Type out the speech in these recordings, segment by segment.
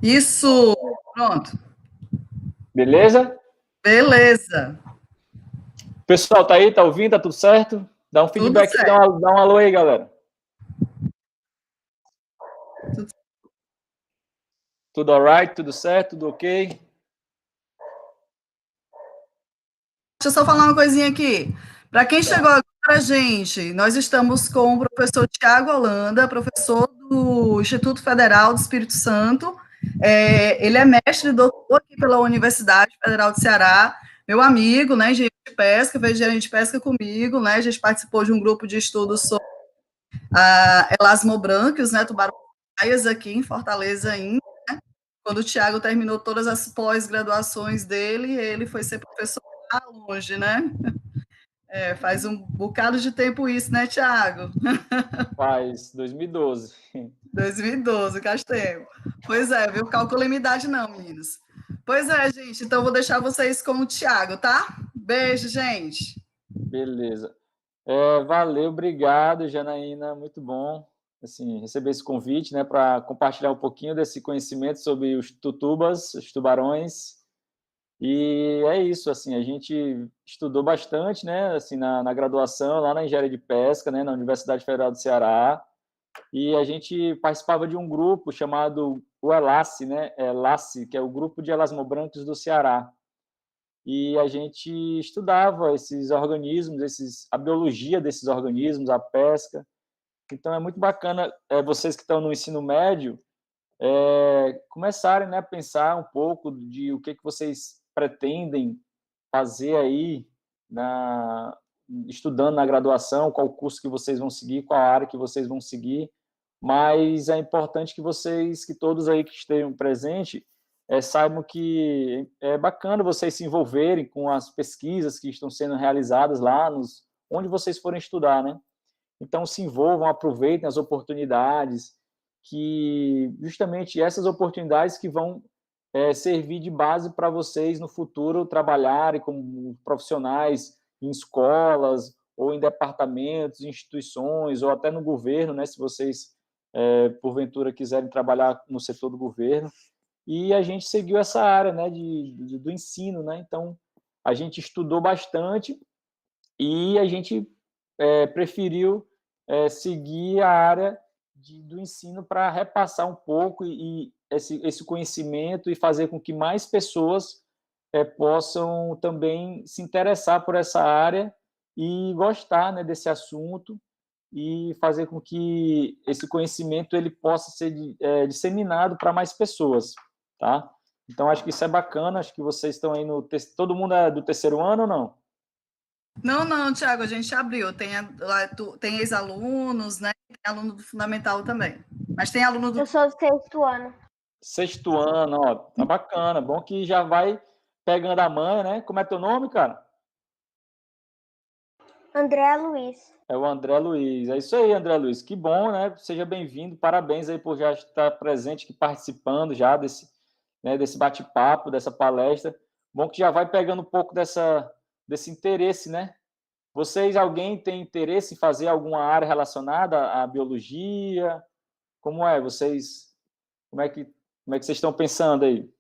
Isso! Pronto. Beleza? Beleza. Pessoal, tá aí? Tá ouvindo? Tá tudo certo? Dá um Tudo feedback, certo. dá um alô aí, galera. Tudo... Tudo alright? Tudo certo? Tudo ok? Deixa eu só falar uma coisinha aqui. Para quem chegou Tá. agora, gente, nós estamos com o professor Tiago Holanda, professor do Instituto Federal do Espírito Santo. Ele é mestre e doutor aqui pela Universidade Federal do Ceará, meu amigo, né, engenheiro de pesca, fez engenharia de pesca comigo, né, a gente participou de um grupo de estudos sobre elasmobranquios, né, tubarões aqui em Fortaleza ainda. Quando o Tiago terminou todas as pós-graduações dele, ele foi ser professor lá longe, né? Faz um bocado de tempo isso, né, Tiago? Faz 2012. 2012, tempo. Pois é, viu? Calcula minha idade não, meninos. Pois é, gente, então vou deixar vocês com o Tiago, tá? Beijo, gente. Beleza. Valeu, obrigado, Janaína. Muito bom assim, receber esse convite, né, para compartilhar um pouquinho desse conhecimento sobre os tutubas, os tubarões. E é isso, assim, a gente estudou bastante, né, assim, na graduação, lá na Engenharia de Pesca, né, na Universidade Federal do Ceará, e a gente participava de um grupo chamado o ELACE, né, ELACE, que é o Grupo de Elasmobrancos do Ceará, e a gente estudava esses organismos, a biologia desses organismos, a pesca. Então é muito bacana vocês que estão no ensino médio começarem, né, a pensar um pouco de o que vocês pretendem fazer aí estudando na graduação, qual curso que vocês vão seguir, qual área que vocês vão seguir, mas é importante que vocês, que todos aí que estejam presentes, saibam que é bacana vocês se envolverem com as pesquisas que estão sendo realizadas lá onde vocês forem estudar, né? Então se envolvam, aproveitem as oportunidades, que justamente essas oportunidades que vão servir de base para vocês no futuro trabalharem como profissionais em escolas ou em departamentos, instituições ou até no governo, né, se vocês porventura quiserem trabalhar no setor do governo. E a gente seguiu essa área, né, do ensino, né? Então a gente estudou bastante e a gente preferiu seguir a área do ensino para repassar um pouco e esse conhecimento e fazer com que mais pessoas possam também se interessar por essa área e gostar, né, desse assunto e fazer com que esse conhecimento ele possa ser disseminado para mais pessoas, tá? Então acho que isso é bacana, acho que vocês estão aí todo mundo é do terceiro ano ou não? Não, não, Tiago, a gente abriu. Tem ex-alunos, né? Tem aluno do fundamental também. Mas tem aluno do. Eu sou do sexto ano. Sexto ano, ó, tá bacana. Bom que já vai pegando a manha, né? Como é teu nome, cara? André Luiz. É o André Luiz. É isso aí, André Luiz. Que bom, né? Seja bem-vindo. Parabéns aí por já estar presente aqui, participando já desse bate-papo, dessa palestra. Bom que já vai pegando um pouco desse interesse, né? Alguém tem interesse em fazer alguma área relacionada à biologia? Como é? Como é que, como é que vocês estão pensando aí?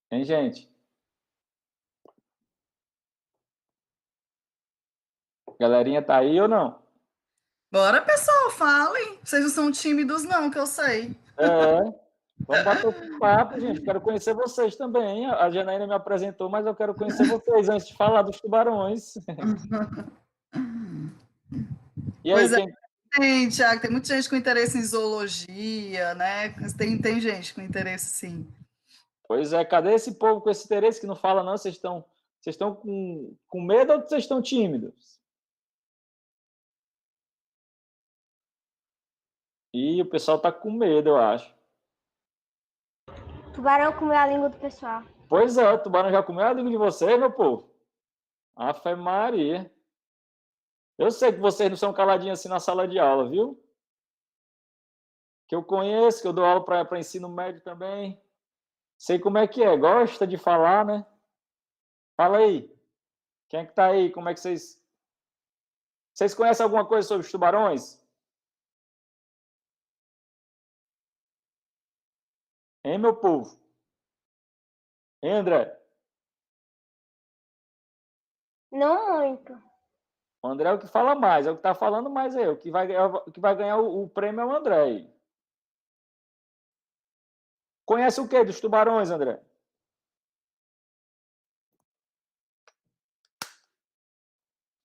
Hein, gente? Galerinha tá aí ou não? Bora, pessoal, falem. Vocês não são tímidos, não, que eu sei. Vamos bater um papo, gente. Quero conhecer vocês também. A Janaína me apresentou, mas eu quero conhecer vocês antes de falar dos tubarões. E aí, Pois é, quem... Tiago, tem muita gente com interesse em zoologia, né? Tem gente com interesse, sim. Pois é, cadê esse povo com esse interesse que não fala, não? Vocês estão com medo ou vocês estão tímidos? E o pessoal tá com medo, eu acho. Tubarão comeu a língua do pessoal. Pois é, o tubarão já comeu a língua de vocês, meu povo? Ave Maria. Eu sei que vocês não são caladinhos assim na sala de aula, viu? Que eu conheço, que eu dou aula para ensino médio também. Sei como é que é, gosta de falar, né? Fala aí. Quem é que tá aí? Como é que vocês Vocês conhecem alguma coisa sobre os tubarões? Hein, meu povo? Hein, André? Não muito. O André é o que fala mais, é o que está falando mais aí. O que vai ganhar o prêmio é o André aí. Conhece o que dos tubarões, André?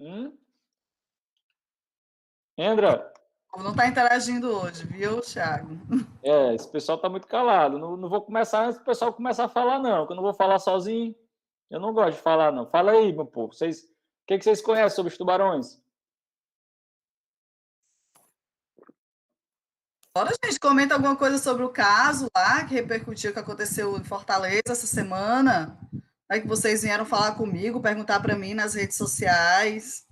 Hein, André? Não está interagindo hoje, viu, Thiago? Esse pessoal está muito calado. Não, não vou começar antes do pessoal começar a falar, não, que eu não vou falar sozinho. Eu não gosto de falar, não. Fala aí, meu povo. O que vocês conhecem sobre os tubarões? Bora, gente, comenta alguma coisa sobre o caso lá que repercutiu, que aconteceu em Fortaleza essa semana. Aí que vocês vieram falar comigo, perguntar para mim nas redes sociais.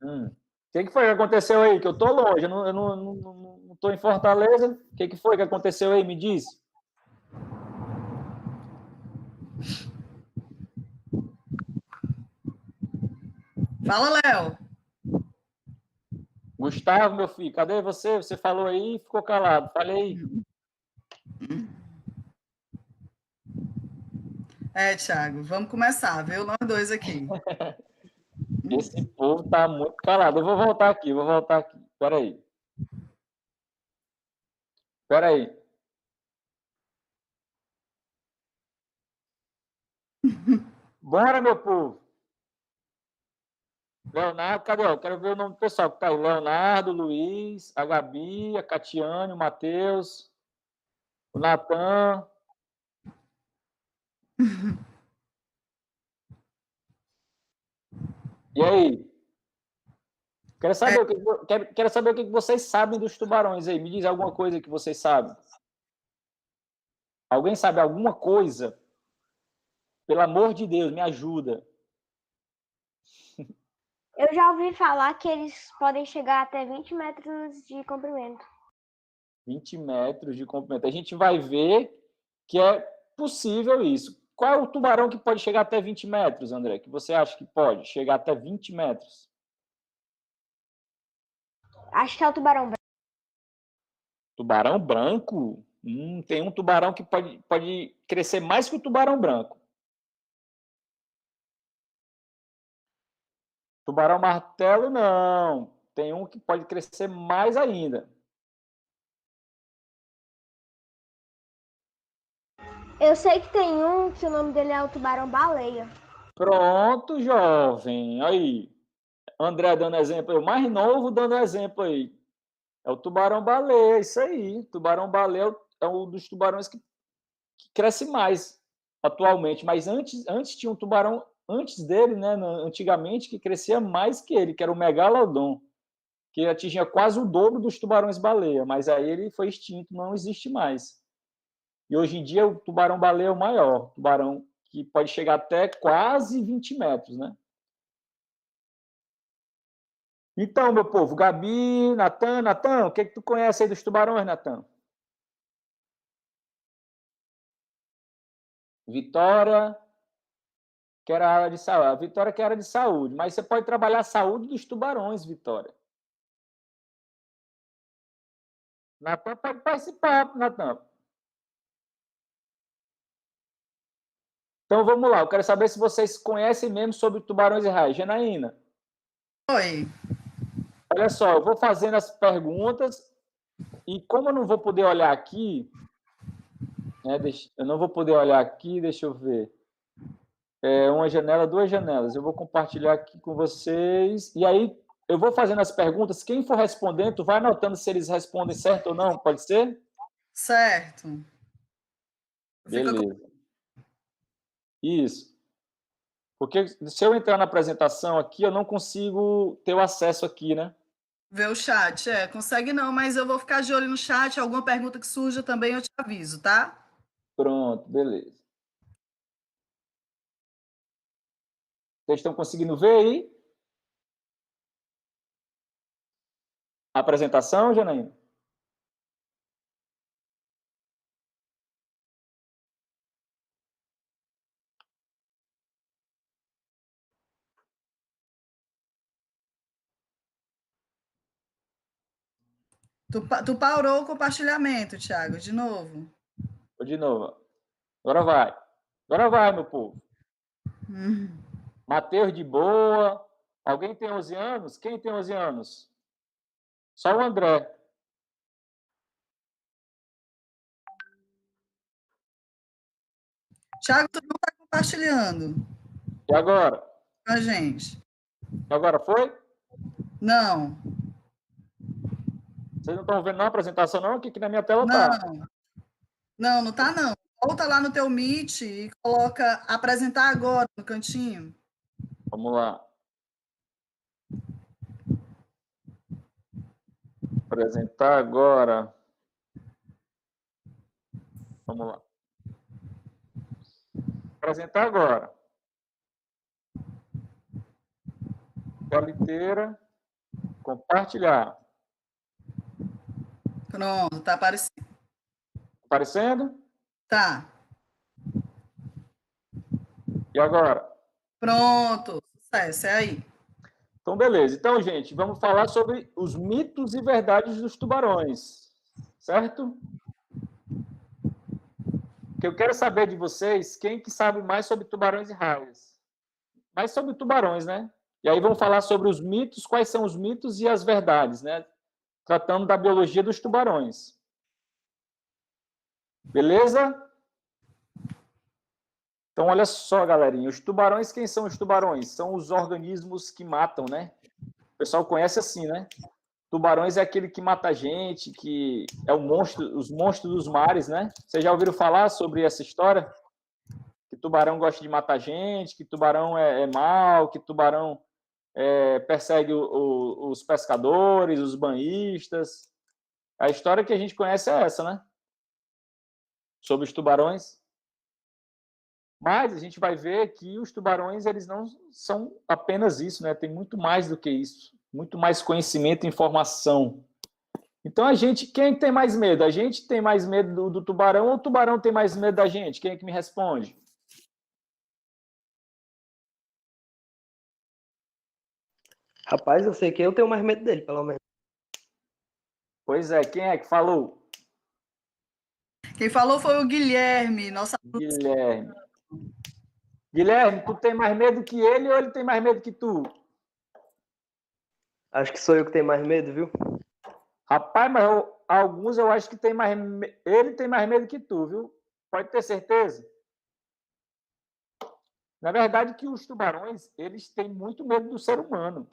O que foi que aconteceu aí? Que eu tô longe, eu não tô em Fortaleza. O que foi que aconteceu aí? Me diz. Fala, Léo. Gustavo, meu filho, cadê você? Você falou aí e ficou calado. Fale aí. Thiago, vamos começar, viu? Nós dois aqui. Esse povo tá muito calado. Eu vou voltar aqui, vou voltar aqui. Espera aí. Bora, meu povo. Leonardo, cadê? Eu quero ver o nome do pessoal que tá aí. Leonardo, Luiz, a Gabi, a Catiane, o Matheus, o Natan. E aí? Quero saber o que vocês sabem dos tubarões aí. Me diz alguma coisa que vocês sabem. Alguém sabe alguma coisa? Pelo amor de Deus, me ajuda. Eu já ouvi falar que eles podem chegar até 20 metros de comprimento. 20 metros de comprimento. A gente vai ver que é possível isso. Qual é o tubarão que pode chegar até 20 metros, André? Que você acha que pode chegar até 20 metros? Acho que é o tubarão branco. Tubarão branco? Tem um tubarão que pode crescer mais que o tubarão branco. Tubarão martelo, não. Tem um que pode crescer mais ainda. Eu sei que tem um que o nome dele é o tubarão-baleia. Pronto, jovem. Aí. André dando exemplo aí. O mais novo dando exemplo aí. É o tubarão-baleia, isso aí. Tubarão-baleia é um dos tubarões que cresce mais atualmente. Mas antes tinha um tubarão, antes dele, né, antigamente, que crescia mais que ele, que era o megalodon, que atingia quase o dobro dos tubarões-baleia. Mas aí ele foi extinto, não existe mais. E hoje em dia o tubarão-baleia é o maior, tubarão que pode chegar até quase 20 metros, né? Então, meu povo, Gabi, Natan, o que tu conhece aí dos tubarões, Natan? Vitória, que era a área de saúde. A Vitória que era de saúde, mas você pode trabalhar a saúde dos tubarões, Vitória. Natan pode participar, Natan. Então vamos lá, eu quero saber se vocês conhecem mesmo sobre tubarões e raios. Janaína, Oi. olha só, eu vou fazendo as perguntas e como eu não vou poder olhar aqui, né, eu não vou poder olhar aqui, deixa eu ver. Uma janela, duas janelas. Eu vou compartilhar aqui com vocês. E aí, eu vou fazendo as perguntas. Quem for respondendo, tu vai anotando se eles respondem certo ou não, pode ser? Certo. Fica com... Beleza. Isso. Porque se eu entrar na apresentação aqui, eu não consigo ter o acesso aqui, né? Ver o chat. Consegue não, mas eu vou ficar de olho no chat. Alguma pergunta que surja também eu te aviso, tá? Pronto, beleza. Vocês estão conseguindo ver aí a apresentação, Janaína? Tu parou o compartilhamento, Thiago, de novo. Vou de novo. Agora vai. Agora vai, meu povo. Matheus de boa. Alguém tem 11 anos? Quem tem 11 anos? Só o André. Thiago, tu não está compartilhando E agora? com a gente? E agora foi? Não. Vocês não estão vendo não a apresentação, não? Aqui na minha tela tá. Não tá, não. Volta lá no teu Meet e coloca apresentar agora no cantinho. Vamos lá. Apresentar agora. Vamos lá. Apresentar agora. Tela inteira. Compartilhar. Pronto, tá aparecendo. Aparecendo? Tá. E agora? Pronto. Sucesso, é aí. Então, beleza. Então, gente, vamos falar sobre os mitos e verdades dos tubarões. Certo? Que eu quero saber de vocês, quem que sabe mais sobre tubarões e raias? Mais sobre tubarões, né? E aí vamos falar sobre os mitos, quais são os mitos e as verdades, né? Tratando da biologia dos tubarões. Beleza? Então, olha só, galerinha. Os tubarões, quem são os tubarões? São os organismos que matam, né? O pessoal conhece assim, né? Tubarões é aquele que mata a gente, que é o monstro, os monstros dos mares, né? Vocês já ouviram falar sobre essa história? Que tubarão gosta de matar gente, que tubarão é mau, que tubarão persegue os pescadores, os banhistas. A história que a gente conhece é essa, né? Sobre os tubarões. Mas a gente vai ver que os tubarões, eles não são apenas isso, né? Tem muito mais do que isso. Muito mais conhecimento e informação. Então, quem tem mais medo? A gente tem mais medo do tubarão ou o tubarão tem mais medo da gente? Quem é que me responde? Rapaz, eu sei que eu tenho mais medo dele, pelo menos. Pois é, quem é que falou? Quem falou foi o Guilherme, nossa. Guilherme. Guilherme, tu tem mais medo que ele ou ele tem mais medo que tu? Acho que sou eu que tenho mais medo, viu? Rapaz, mas alguns eu acho que tem mais. Ele tem mais medo que tu, viu? Pode ter certeza. Na verdade, que os tubarões, eles têm muito medo do ser humano.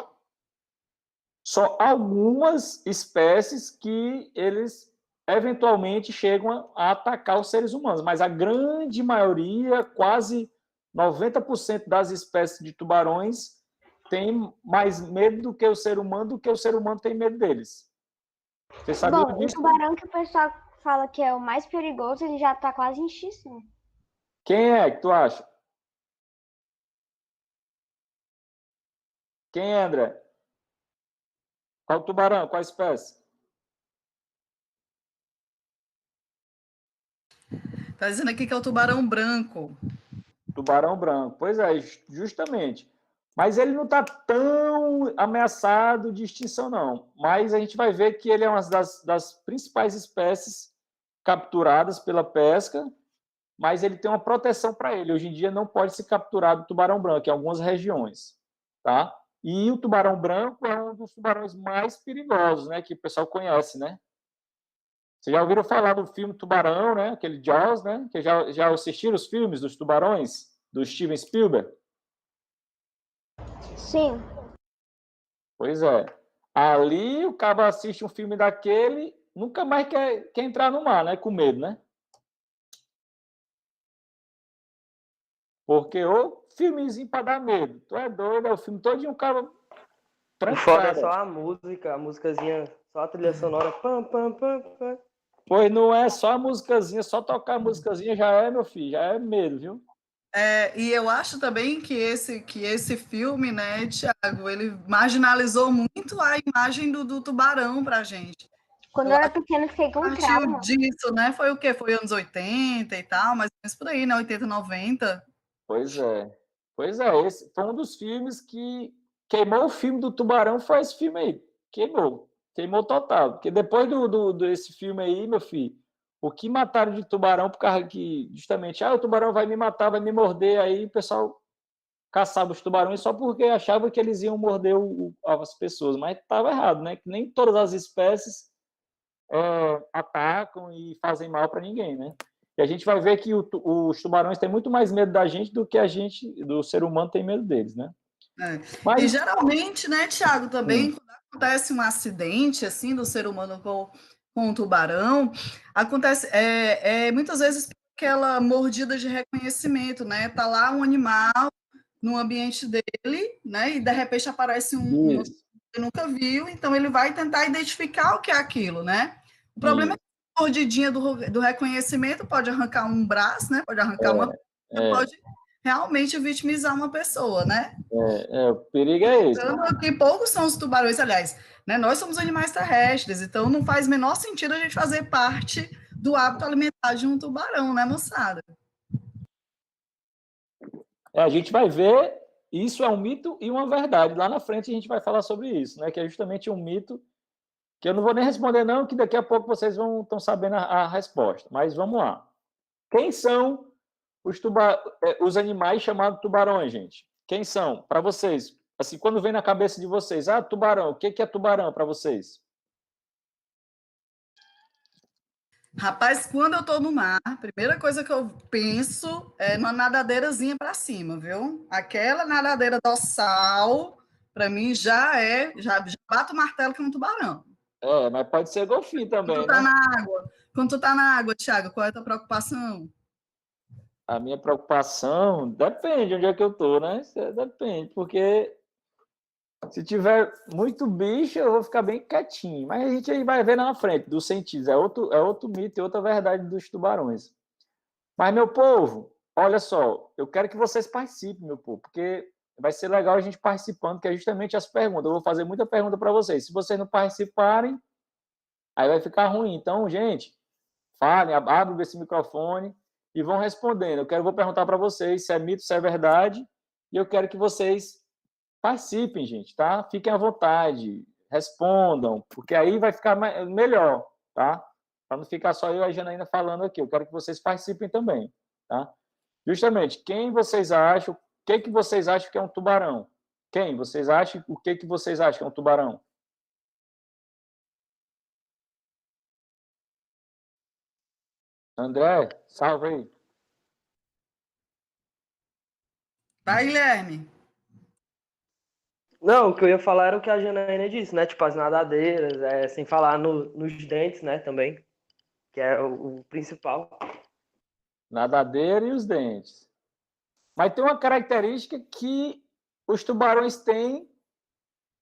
Só algumas espécies que eles eventualmente chegam a atacar os seres humanos, mas a grande maioria, quase 90% das espécies de tubarões tem mais medo do que o ser humano, do que o ser humano tem medo deles. Você sabia Bom, disso? o tubarão que o pessoal fala que é o mais perigoso, ele já tá quase em extinção. Quem é que tu acha? Quem é, André? Qual tubarão? Qual espécie? Tá dizendo aqui que é o tubarão branco. Tubarão branco. Pois é, justamente. Mas ele não está tão ameaçado de extinção, não. Mas a gente vai ver que ele é uma das principais espécies capturadas pela pesca, mas ele tem uma proteção para ele. Hoje em dia não pode ser capturado o tubarão branco em algumas regiões, tá? E o tubarão branco é um dos tubarões mais perigosos, né, que o pessoal conhece, né? Vocês já ouviram falar do filme Tubarão, né? Aquele Jaws, né? Que já assistiram os filmes dos tubarões, do Steven Spielberg? Sim. Pois é. Ali o cara assiste um filme daquele, nunca mais quer entrar no mar, né? Com medo, né? Porque o filmezinho para dar medo. Tu é doido, é o filme todo de um cara O foda é só a música, a musicazinha, só a trilha sonora. Pam, pam, pam, pam. Pois não é só a musicazinha, só tocar a musicazinha já é, meu filho, já é medo, viu? E eu acho também que esse filme, né, Thiago, ele marginalizou muito a imagem do tubarão pra gente. Quando eu era pequena, fiquei com trauma. Disso, né? Foi o quê? Foi anos 80 e tal, mas por aí, né? 80, 90. Pois é. Pois é, esse foi um dos filmes que queimou o filme do Tubarão, foi esse filme aí. Queimou. Queimou total. Porque depois desse filme aí, meu filho, o que mataram de tubarão por causa que, justamente, o tubarão vai me matar, vai me morder, aí o pessoal caçava os tubarões só porque achava que eles iam morder as pessoas, mas estava errado, né? Que nem todas as espécies atacam e fazem mal para ninguém, né? E a gente vai ver que os tubarões têm muito mais medo da gente do que a gente, do ser humano, tem medo deles, né? Mas... E geralmente, né, Thiago, também, quando acontece um acidente, assim, do ser humano com um tubarão, acontece, muitas vezes, aquela mordida de reconhecimento, né? Tá lá um animal no ambiente dele, né? E de repente aparece um que nunca viu, então ele vai tentar identificar o que é aquilo, né? O problema é que a mordidinha do reconhecimento pode arrancar um braço, né? Pode arrancar pode realmente vitimizar uma pessoa, né? O perigo é esse. Que poucos são os tubarões, aliás, né? Nós somos animais terrestres, então não faz menor sentido a gente fazer parte do hábito alimentar de um tubarão, né, moçada? A gente vai ver, isso é um mito e uma verdade. Lá na frente a gente vai falar sobre isso, né? Que é justamente um mito que eu não vou nem responder não, que daqui a pouco vocês estão sabendo a resposta. Mas vamos lá. Quem são os animais chamados tubarões, gente? Quem são? Para vocês, assim, quando vem na cabeça de vocês, tubarão, o que é tubarão para vocês? Rapaz, quando eu tô no mar, a primeira coisa que eu penso é numa nadadeirazinha para cima, viu? Aquela nadadeira dorsal, para mim, já bate o martelo que é um tubarão. Mas pode ser golfinho também, quando tu tá na água. Quando tu tá na água, Thiago, qual é a tua preocupação? A minha preocupação depende de onde é que eu tô, né? Depende, porque se tiver muito bicho, eu vou ficar bem quietinho. Mas a gente aí vai ver na frente, dos sentidos. É outro mito e outra verdade dos tubarões. Mas, meu povo, olha só, eu quero que vocês participem, meu povo, porque vai ser legal a gente participando, que é justamente as perguntas. Eu vou fazer muita pergunta para vocês. Se vocês não participarem, aí vai ficar ruim. Então, gente, falem, abrem esse microfone e vão respondendo. Vou perguntar para vocês se é mito, se é verdade, e eu quero que vocês participem, gente, tá? Fiquem à vontade, respondam, porque aí vai ficar melhor, tá? Para não ficar só eu e a Janaína falando aqui. Eu quero que vocês participem também, tá? Justamente, quem vocês acham, o que vocês acham que é um tubarão? Quem vocês acham, o que vocês acham que é um tubarão? André, salve aí. Vai, Guilherme. Não, o que eu ia falar era o que a Janaína disse, né? Tipo, as nadadeiras, sem falar nos dentes, né, também, que é o principal. Nadadeira e os dentes. Mas tem uma característica que os tubarões têm,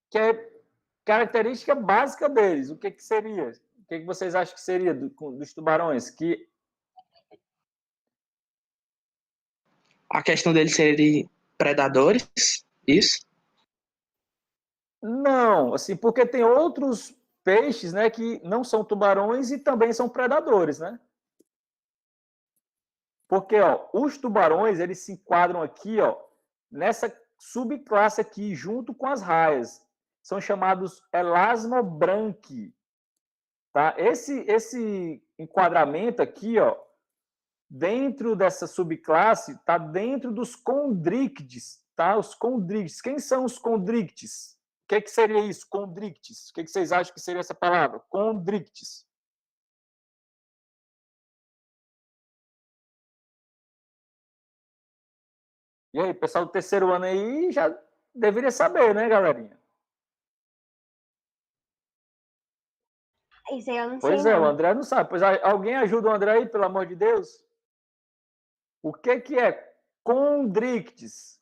que é característica básica deles. O que seria? O que vocês acham que seria dos tubarões? A questão deles serem predadores, isso? Não, assim, porque tem outros peixes, né, que não são tubarões e também são predadores, né? Porque, os tubarões, eles se enquadram aqui, nessa subclasse aqui, junto com as raias. São chamados elasmobranqui, tá? Esse enquadramento aqui, dentro dessa subclasse, está dentro dos condríctides, tá? Os condríctides. Quem são os condríctides? O que seria isso, condríctides? O que vocês acham que seria essa palavra? Condríctides. E aí, pessoal do terceiro ano aí já deveria saber, né, galerinha? Isso aí eu não Pois sei, é, não. o André não sabe. Pois alguém ajuda o André aí, pelo amor de Deus? O que é condríctides?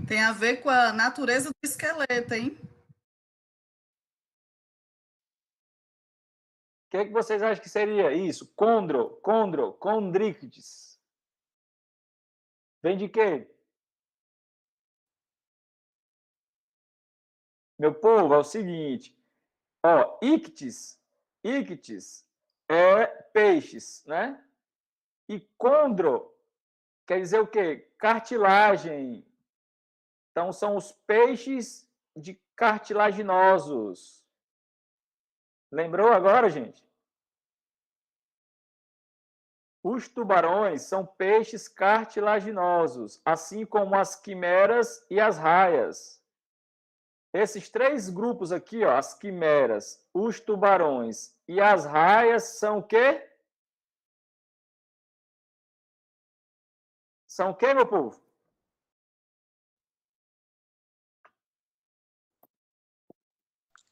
Tem a ver com a natureza do esqueleto, hein? O que vocês acham que seria isso? Condríctides. Vem de quê? Meu povo, é o seguinte. Ictis é peixes, né? E condro quer dizer o quê? Cartilagem. Então, são os peixes de cartilaginosos. Lembrou agora, gente? Os tubarões são peixes cartilaginosos, assim como as quimeras e as raias. Esses três grupos aqui, ó, as quimeras, os tubarões e as raias são o quê? São o quê, meu povo?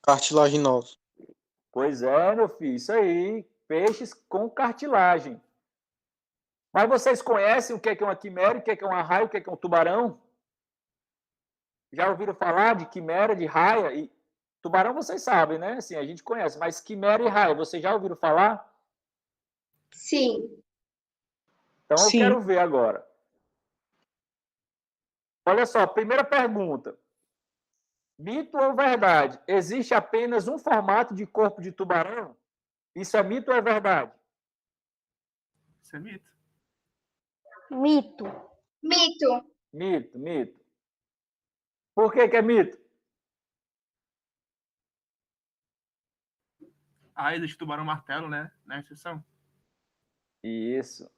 Cartilaginoso. Pois é, meu filho, isso aí, peixes com cartilagem. Mas vocês conhecem o que é uma quimera, o que é uma raia, o que é um tubarão? Já ouviram falar de quimera, de raia? E tubarão vocês sabem, né? Assim, a gente conhece, mas quimera e raia, vocês já ouviram falar? Sim. Então eu Sim. quero ver agora. Olha só, primeira pergunta. Mito ou verdade? Existe apenas um formato de corpo de tubarão? Isso é mito ou é verdade? Isso é mito. Mito. Mito. Mito, mito. Por que é mito? Ah, existe tubarão martelo, né? Na exceção. Isso.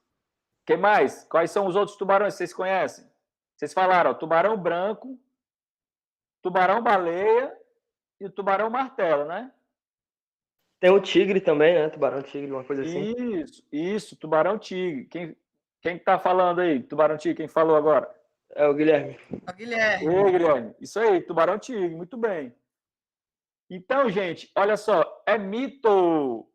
Que mais? Quais são os outros tubarões que vocês conhecem? Vocês falaram, ó, tubarão branco, tubarão baleia e o tubarão martelo, né? Tem o tigre também, né? Tubarão tigre, uma coisa assim. Isso, tubarão tigre. Quem tá falando aí? Tubarão tigre, quem falou agora? É o Guilherme. Guilherme. Ei, Guilherme. Isso aí, tubarão tigre, muito bem. Então, gente, olha só, é mito.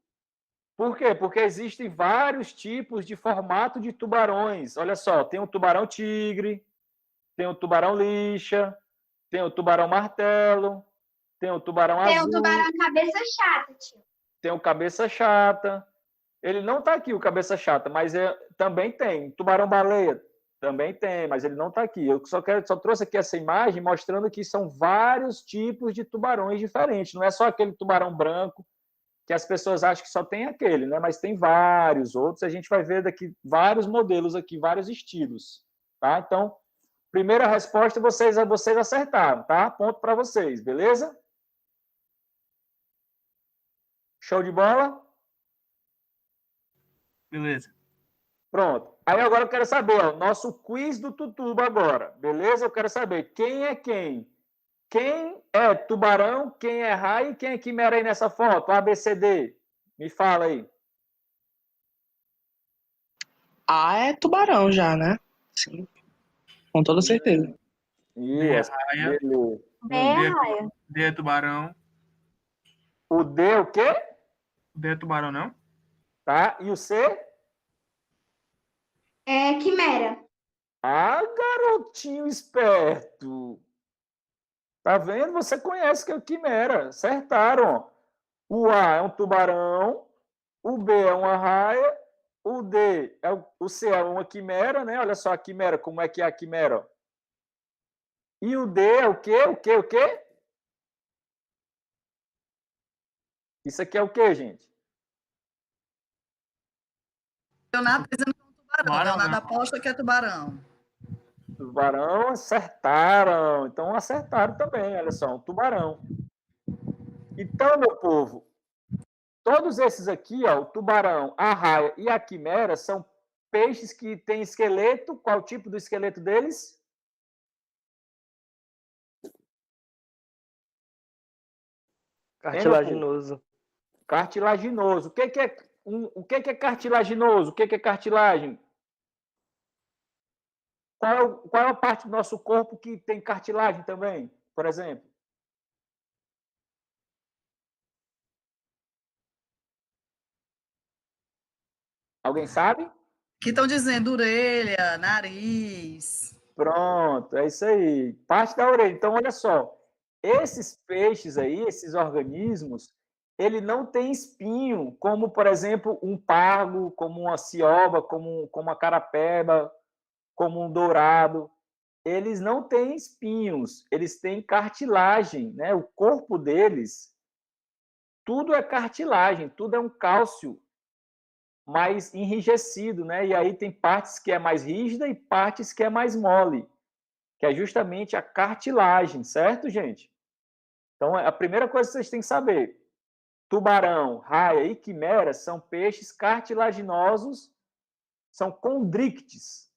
Por quê? Porque existem vários tipos de formato de tubarões. Olha só, tem o tubarão tigre, tem o tubarão lixa, tem o tubarão martelo, tem o tubarão Tem azul, um tubarão cabeça chata, tio. tem o cabeça chata. Ele não está aqui, o cabeça chata, mas também tem. Tubarão baleia também tem, mas ele não está aqui. Eu só trouxe aqui essa imagem mostrando que são vários tipos de tubarões diferentes. Não é só aquele tubarão branco que as pessoas acham que só tem aquele, né? Mas tem vários outros. A gente vai ver daqui vários modelos aqui, vários estilos, tá? Então, primeira resposta vocês acertaram, tá? Ponto para vocês, beleza? Show de bola? Beleza. Pronto. Aí agora eu quero saber, ó, nosso quiz do Tutuba agora, beleza? Eu quero saber quem é quem. Quem é tubarão, quem é raio e quem é quimera aí nessa foto? ABCD. Me fala aí. A é tubarão já, né? Sim. Com toda certeza. Isso, raia. beleza. B é raia. D é tubarão. O D é o quê? D é tubarão, não? Tá? E o C? É quimera. Ah, garotinho esperto. Tá vendo? Você conhece que é o quimera. Acertaram. O A é um tubarão, o B é uma raia, o D é o C é uma quimera, né? Olha só a quimera, como é que é a quimera. E o D é o quê? O quê? O quê? Isso aqui é o quê, gente? Leonardo tá dizendo que é um tubarão. Tubarão, Leonardo né? aposta que é tubarão. Tubarão, acertaram. Então acertaram também, olha só, um tubarão. Então, meu povo, todos esses aqui, ó, o tubarão, a raia e a quimera, são peixes que têm esqueleto. Qual o tipo do esqueleto deles? Cartilaginoso. Cartilaginoso. O que é cartilaginoso? O que é cartilagem? Qual é a parte do nosso corpo que tem cartilagem também, por exemplo? Alguém sabe? Aqui estão dizendo orelha, nariz. Pronto, é isso aí. Parte da orelha. Então, olha só. Esses peixes aí, esses organismos, ele não tem espinho, como, por exemplo, um pago, como uma cioba, como uma carapeba, como um dourado. Eles não têm espinhos, eles têm cartilagem, né? O corpo deles, tudo é cartilagem, tudo é um cálcio mais enrijecido, né? E aí tem partes que é mais rígida e partes que é mais mole, que é justamente a cartilagem, certo, gente? Então, a primeira coisa que vocês têm que saber, tubarão, raia e quimera são peixes cartilaginosos, são condrictes.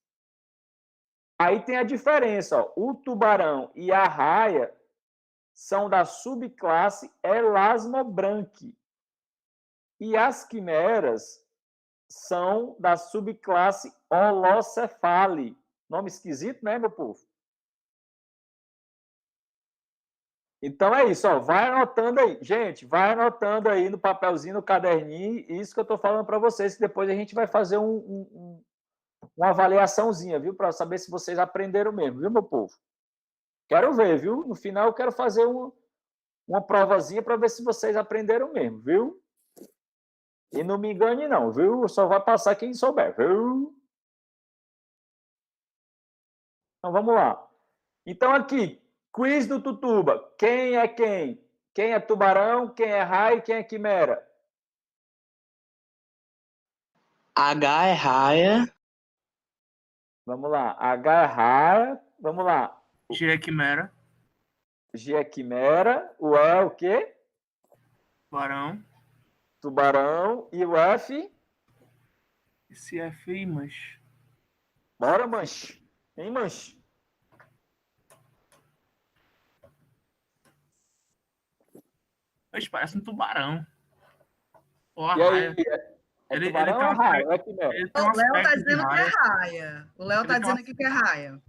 Aí tem a diferença, ó, o tubarão e a raia são da subclasse Elasmobranchi. E as quimeras são da subclasse Holocephali. Nome esquisito, né, meu povo? Então é isso, ó, vai anotando aí. Gente, vai anotando aí no papelzinho, no caderninho, isso que eu estou falando para vocês, que depois a gente vai fazer uma avaliaçãozinha, viu? Para saber se vocês aprenderam mesmo, viu, meu povo? Quero ver, viu? No final eu quero fazer uma provazinha para ver se vocês aprenderam mesmo, viu? E não me engane não, viu? Só vai passar quem souber, viu? Então vamos lá. Então aqui, quiz do Tutuba. Quem é quem? Quem é tubarão, quem é raia e quem é quimera? H é raia. Vamos lá. H é raia. Vamos lá. G é quimera. G é quimera. O E é o quê? Tubarão. Tubarão. E o F? Esse F aí, mas... Bora, manche. Hein, manche? Mas parece um tubarão. Ou a E raia. aí? É Ele tubarão tem ou um raia? aspecto- Ou é quimera? Ele tem O um Léo tá aspecto de dizendo que é raia. raia. O Léo tá Ele tem dizendo uma- aqui que é raia.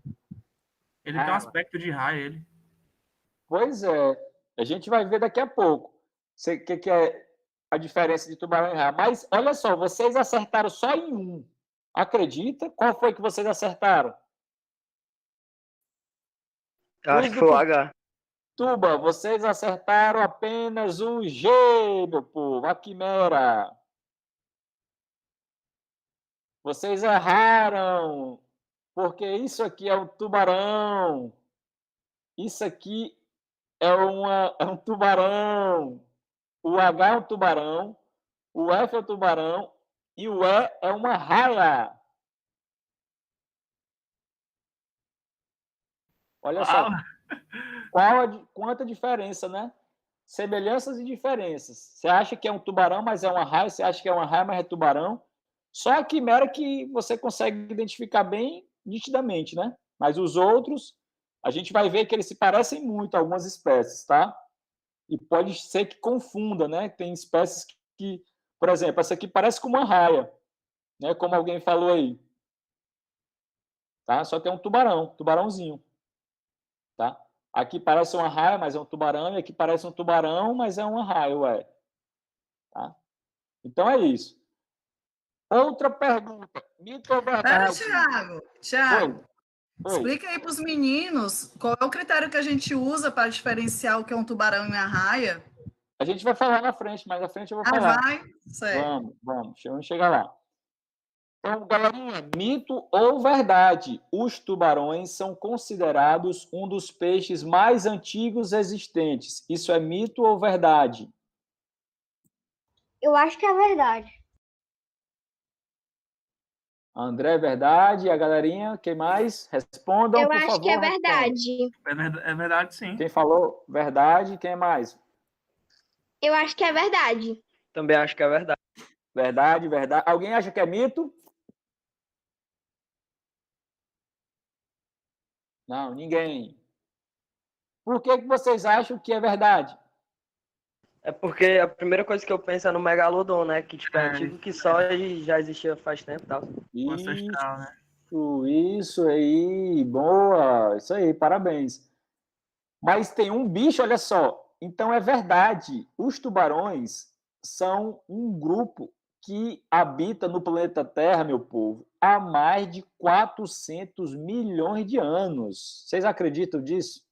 Ele tem um aspecto de raia, ele. Pois é. A gente vai ver daqui a pouco. O que é a diferença de tubarão e raia. Mas, olha só, vocês acertaram só em um. Acredita? Qual foi que vocês acertaram? Eu acho que foi o H. Tuba, vocês acertaram apenas o G, meu povo, a quimera. Vocês erraram, porque isso aqui é um tubarão. Isso aqui é um tubarão. O H é um tubarão, o F é um tubarão e o E é uma raia. Olha só, quanta diferença, né? Semelhanças e diferenças. Você acha que é um tubarão, mas é uma raia. Você acha que é uma raia, mas é tubarão. Só a quimera que você consegue identificar bem nitidamente, né? Mas os outros, a gente vai ver que eles se parecem muito a algumas espécies, tá? E pode ser que confunda, né? Tem espécies que, por exemplo, essa aqui parece com uma raia, né? Como alguém falou aí. Tá? Só que é um tubarão, tubarãozinho. Tá? Aqui parece uma raia, mas é um tubarão, e aqui parece um tubarão, mas é uma raia, ué. Tá? Então é isso. Outra pergunta. Mito ou Pera, verdade? Thiago, Oi. explica aí para os meninos qual é o critério que a gente usa para diferenciar o que é um tubarão e uma raia. A gente vai falar na frente, mas na frente eu vou falar. Vai? Certo. Vamos chegar lá. Então, galerinha, mito ou verdade? Os tubarões são considerados um dos peixes mais antigos existentes. Isso é mito ou verdade? Eu acho que é verdade. André, verdade. E a galerinha, quem mais? Respondam, Eu por acho favor. que é respondam. verdade. É verdade, sim. Quem falou verdade, quem mais? Eu acho que é verdade. Também acho que é verdade. Verdade, verdade. Alguém acha que é mito? Não, ninguém. Por que vocês acham que é verdade? É porque a primeira coisa que eu penso é no Megalodon, né? Que tipo, é antigo que só e já existia faz tempo e tal. O ancestral, né? Isso aí, boa, isso aí, parabéns. Mas tem um bicho, olha só, então é verdade, os tubarões são um grupo que habita no planeta Terra, meu povo, há mais de 400 milhões de anos. Vocês acreditam disso?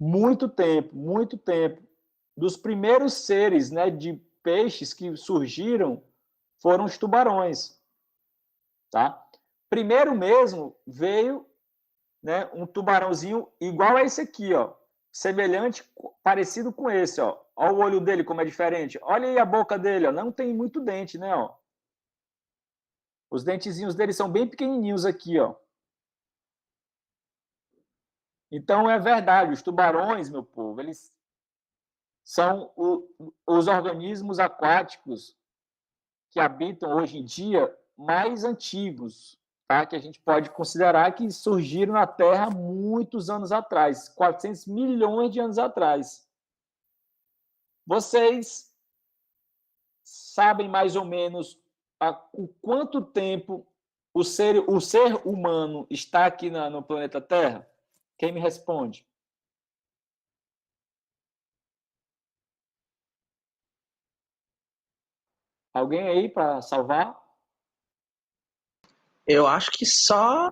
Muito tempo, muito tempo. Dos primeiros seres, né, de peixes que surgiram foram os tubarões, tá? Primeiro mesmo veio, né, um tubarãozinho igual a esse aqui, ó, semelhante, parecido com esse, ó. Olha o olho dele como é diferente. Olha aí a boca dele, ó, não tem muito dente, né, ó. Os dentezinhos dele são bem pequenininhos aqui, ó. Então é verdade, os tubarões, meu povo, eles são os organismos aquáticos que habitam hoje em dia mais antigos, tá? Que a gente pode considerar que surgiram na Terra há muitos anos atrás, 400 milhões de anos atrás. Vocês sabem mais ou menos há quanto tempo o ser humano está aqui no planeta Terra? Quem me responde? Alguém aí para salvar? Eu acho que só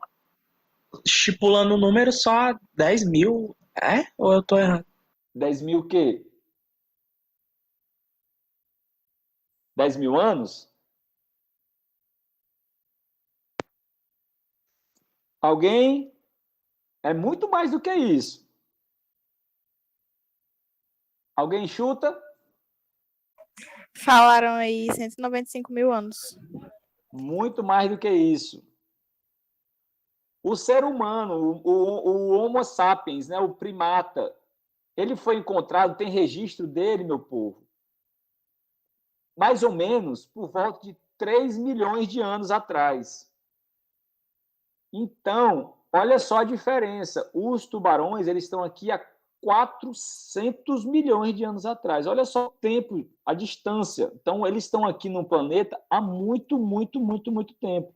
estipulando o número, só 10 mil. É? Ou eu tô errado? 10 mil o quê? 10 mil anos? Alguém? É muito mais do que isso. Alguém chuta? Falaram aí 195 mil anos. Muito mais do que isso. O ser humano, o Homo sapiens, né, o primata, ele foi encontrado, tem registro dele, meu povo, mais ou menos por volta de 3 milhões de anos atrás. Então, olha só a diferença. Os tubarões, eles estão aqui há 400 milhões de anos atrás. Olha só o tempo, a distância. Então, eles estão aqui no planeta há muito, muito, muito, muito tempo,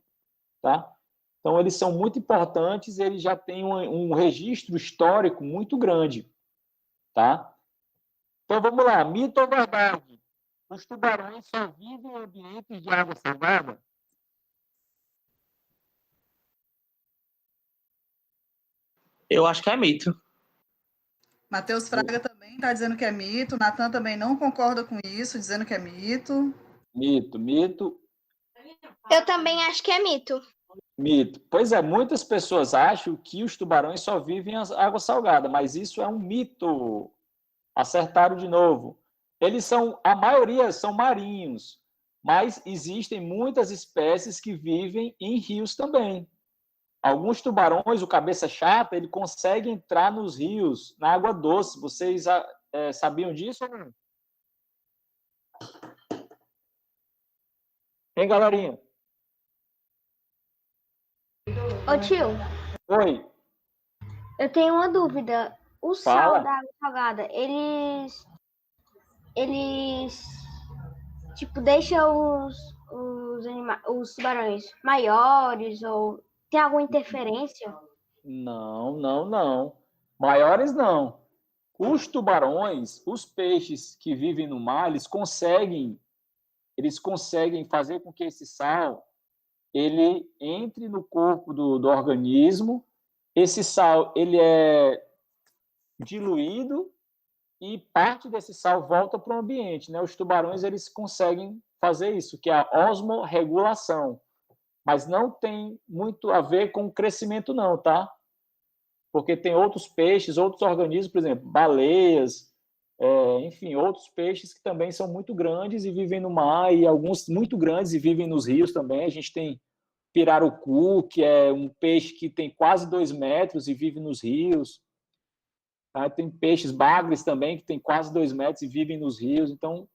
tá? Então, eles são muito importantes, eles já têm um registro histórico muito grande, tá? Então, vamos lá. Mito ou verdade? Os tubarões só vivem em ambientes de água salgada? Eu acho que é mito. Matheus Fraga também está dizendo que é mito. Natan também não concorda com isso, dizendo que é mito. Mito, mito. Eu também acho que é mito. Mito. Pois é, muitas pessoas acham que os tubarões só vivem em água salgada, mas isso é um mito. Acertaram de novo. A maioria são marinhos, mas existem muitas espécies que vivem em rios também. Alguns tubarões, o cabeça chata, ele consegue entrar nos rios, na água doce. Vocês sabiam disso ou não? Hein, galerinha? Ô tio, Oi. eu tenho uma dúvida. O Fala. sal da água salgada, eles tipo, deixam os tubarões maiores ou tem alguma interferência? Não, não, não. Maiores não. Os tubarões, os peixes que vivem no mar, eles conseguem fazer com que esse sal ele entre no corpo do organismo. Esse sal ele é diluído e parte desse sal volta para o ambiente, né? Os tubarões eles conseguem fazer isso, que é a osmorregulação, mas não tem muito a ver com o crescimento não, tá? Porque tem outros peixes, outros organismos, por exemplo, baleias, enfim, outros peixes que também são muito grandes e vivem no mar, e alguns muito grandes e vivem nos rios também. A gente tem pirarucu, que é um peixe que tem quase 2 metros e vive nos rios. Tá? Tem peixes bagres também, que tem quase 2 metros e vivem nos rios. Então,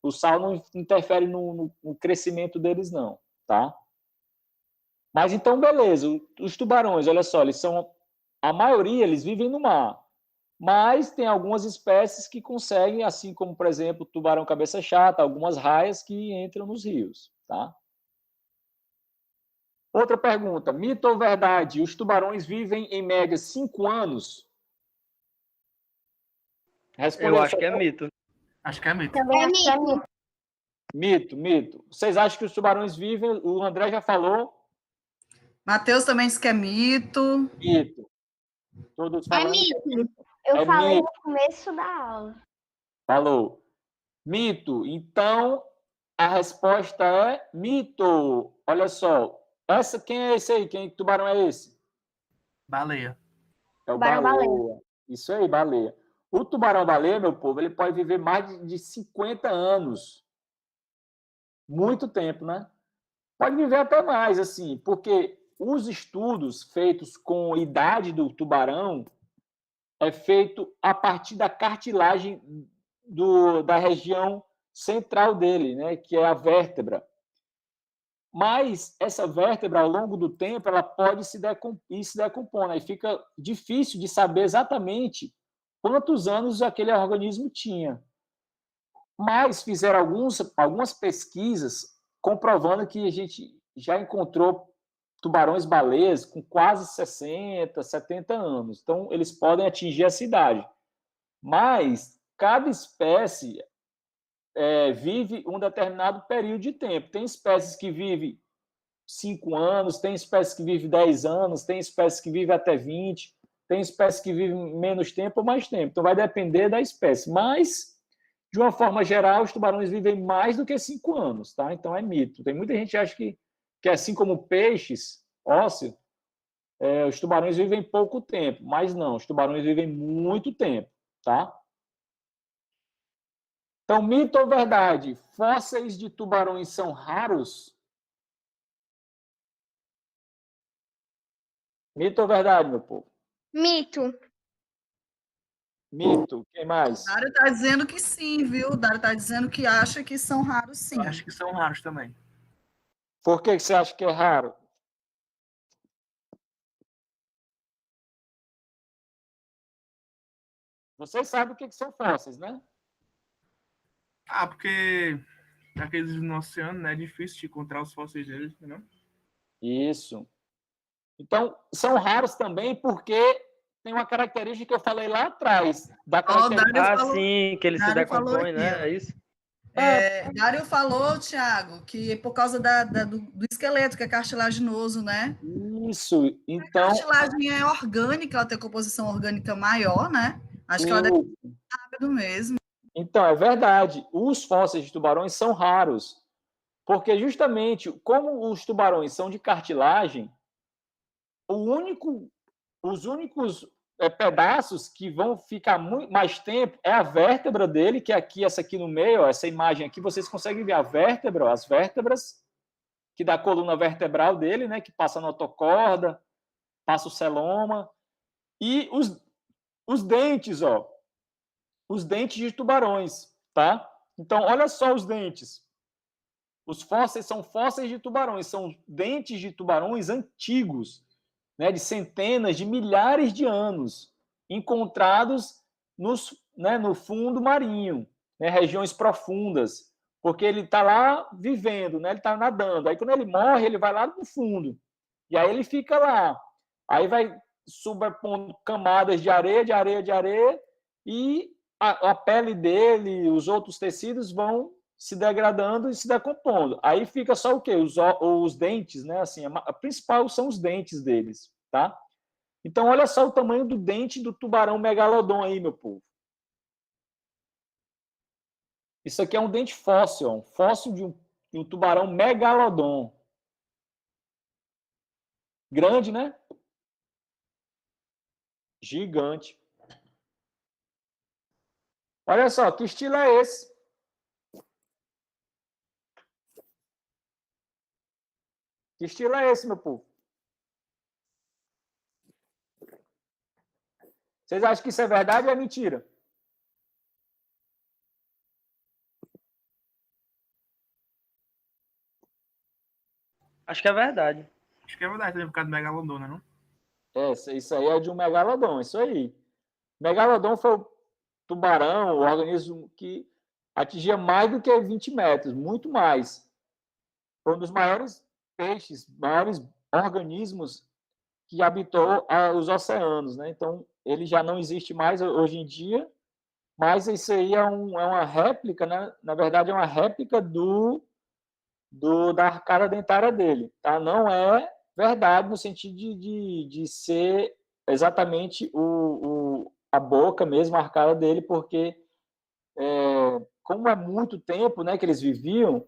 o sal não interfere no crescimento deles, não. Tá? Mas então, beleza. Os tubarões, olha só, a maioria, eles vivem no mar. Mas tem algumas espécies que conseguem, assim como, por exemplo, o tubarão cabeça chata, algumas raias que entram nos rios, tá? Outra pergunta, mito ou verdade? Os tubarões vivem em média 5 anos? Eu acho que é mito. Acho que é mito. Também acho que é mito. Mito. Vocês acham que os tubarões vivem? O André já falou. Matheus também disse que é mito. Mito. Todos É falando. mito. Eu falei mito. no começo da aula. Falou. Mito. Então, a resposta é mito. Olha só. Quem é esse aí? Que tubarão é esse? Baleia. É o Tubarão-baleia. baleia. Isso aí, baleia. O tubarão-baleia, meu povo, ele pode viver mais de 50 anos. Muito tempo, né? Pode viver até mais, assim, porque os estudos feitos com a idade do tubarão é feito a partir da cartilagem da região central dele, né, que é a vértebra. Mas essa vértebra, ao longo do tempo, ela pode ir se decompondo. Aí fica difícil de saber exatamente quantos anos aquele organismo tinha. Mas fizeram algumas pesquisas comprovando que a gente já encontrou tubarões-baleias com quase 60, 70 anos. Então, eles podem atingir essa idade. Mas cada espécie vive um determinado período de tempo. Tem espécies que vivem 5 anos, tem espécies que vivem 10 anos, tem espécies que vivem até 20, tem espécies que vivem menos tempo ou mais tempo. Então, vai depender da espécie. Mas, de uma forma geral, os tubarões vivem mais do que 5 anos, tá? Então, é mito. Tem muita gente que acha que assim como peixes ósseos, os tubarões vivem pouco tempo. Mas não, os tubarões vivem muito tempo, tá? Então, mito ou verdade? Fósseis de tubarões são raros? Mito ou verdade, meu povo? Mito. Mito. Quem mais? Dário está dizendo que sim, viu? Dário está dizendo que acha que são raros, sim. Eu acho que são raros também. Por que você acha que é raro? Vocês sabem o que são fósseis, né? Ah, porque aqueles no oceano, né? É difícil de encontrar os fósseis deles, não? Isso. Então, são raros também porque tem uma característica que eu falei lá atrás. Sim, que ele se decompõe, né? É isso? Dário falou, Thiago, que é por causa do esqueleto, que é cartilaginoso, né? Isso. Então, a cartilagem é orgânica, ela tem composição orgânica maior, né? Acho que ela deve ser rápido mesmo. Então, é verdade. Os fósseis de tubarões são raros. Porque justamente, como os tubarões são de cartilagem, os únicos pedaços que vão ficar muito mais tempo é a vértebra dele, que é aqui, essa aqui no meio, ó, essa imagem aqui, vocês conseguem ver a vértebra, ó, as vértebras que da coluna vertebral dele, né, que passa a notocorda, passa o celoma, e os dentes, ó, os dentes de tubarões, tá? Então, olha só os dentes. Os fósseis são fósseis de tubarões, são dentes de tubarões antigos, né, de centenas, de milhares de anos, encontrados no fundo marinho, né, regiões profundas, porque ele está lá vivendo, né, ele está nadando. Aí, quando ele morre, ele vai lá no fundo, e aí ele fica lá. Aí vai sobrepondo camadas de areia, e a pele dele, os outros tecidos vão se degradando e se decompondo. Aí fica só o quê? Os dentes, né? Assim, a principal são os dentes deles, tá? Então, olha só o tamanho do dente do tubarão megalodon aí, meu povo. Isso aqui é um dente fóssil, um fóssil de um tubarão megalodon. Grande, né? Gigante. Olha só, que estilo é esse? Que estilo é esse, meu povo? Vocês acham que isso é verdade ou é mentira? Acho que é verdade. Acho que é verdade, também por causa do megalodon, não? Isso aí é de um megalodon, isso aí. Megalodon foi o tubarão, o organismo que atingia mais do que 20 metros, muito mais. Foi um dos maiores peixes, maiores organismos que habitou os oceanos, né? Então, ele já não existe mais hoje em dia, mas isso aí é uma réplica, né? Na verdade, é uma réplica da arcada dentária dele, tá? Não é verdade no sentido de ser exatamente a boca mesmo, a arcada dele, porque como é muito tempo, né, que eles viviam,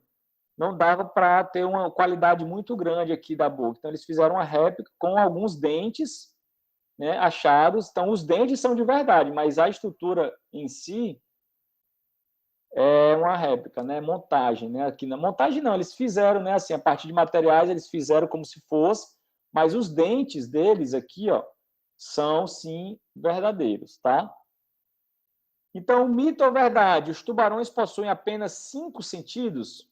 não dava para ter uma qualidade muito grande aqui da boca. Então, eles fizeram uma réplica com alguns dentes, né, achados. Então, os dentes são de verdade, mas a estrutura em si é uma réplica, né, montagem, né? Aqui na montagem não, eles fizeram, né, assim, a partir de materiais eles fizeram como se fosse, mas os dentes deles aqui, ó, são sim verdadeiros, tá? Então, mito ou verdade? Os tubarões possuem apenas 5 sentidos?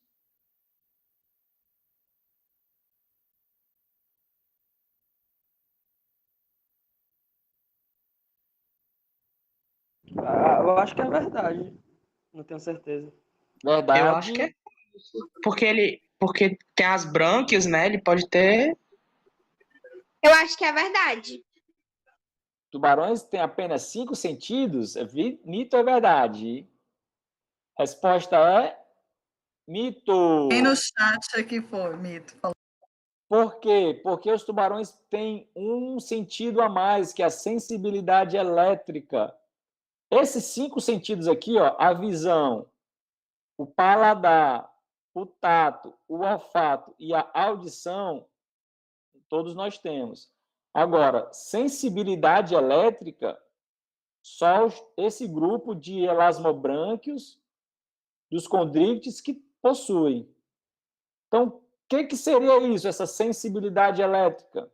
Eu acho que é verdade. Não tenho certeza. Verdade. Eu acho que é porque tem as brânquias, né? Ele pode ter. Eu acho que é verdade. Tubarões têm apenas 5 sentidos? Mito ou verdade? Resposta é mito. Quem no chat aqui foi, Mito? Falou. Por quê? Porque os tubarões têm um sentido a mais, que é a sensibilidade elétrica. Esses 5 sentidos aqui, ó, a visão, o paladar, o tato, o olfato e a audição, todos nós temos. Agora, sensibilidade elétrica, só esse grupo de elasmobrânquios, dos condríctios que possuem. Então, o que seria isso, essa sensibilidade elétrica?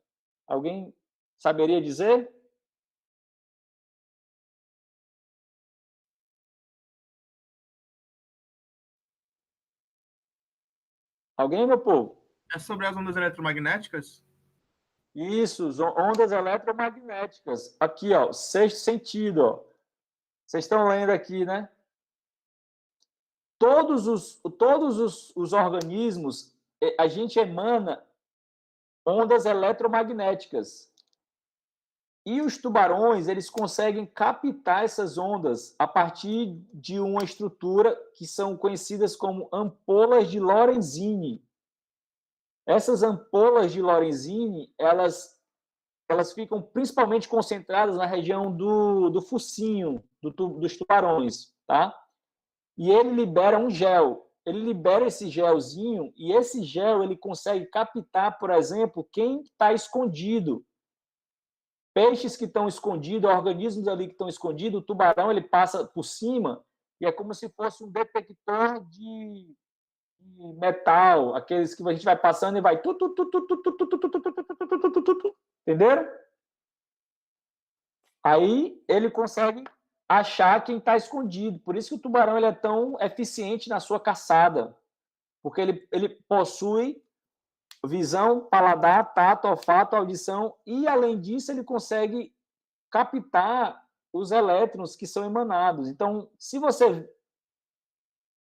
Alguém saberia dizer? Alguém, meu povo? É sobre as ondas eletromagnéticas? Isso, ondas eletromagnéticas. Aqui, ó, sexto sentido, ó. Vocês estão lendo aqui, né? Todos os organismos, a gente emana ondas eletromagnéticas. E os tubarões, eles conseguem captar essas ondas a partir de uma estrutura que são conhecidas como ampolas de Lorenzini. Essas ampolas de Lorenzini, elas ficam principalmente concentradas na região do focinho dos tubarões, tá? E ele libera um gel. Ele libera esse gelzinho e esse gel ele consegue captar, por exemplo, quem está escondido. Peixes que estão escondidos, organismos ali que estão escondidos, o tubarão ele passa por cima e é como se fosse um detector de metal, aqueles que a gente vai passando e vai entenderam? Aí ele consegue achar quem está escondido. Por isso que o tubarão ele é tão eficiente na sua caçada, porque ele possui visão, paladar, tato, olfato, audição e além disso ele consegue captar os elétrons que são emanados. Então, se você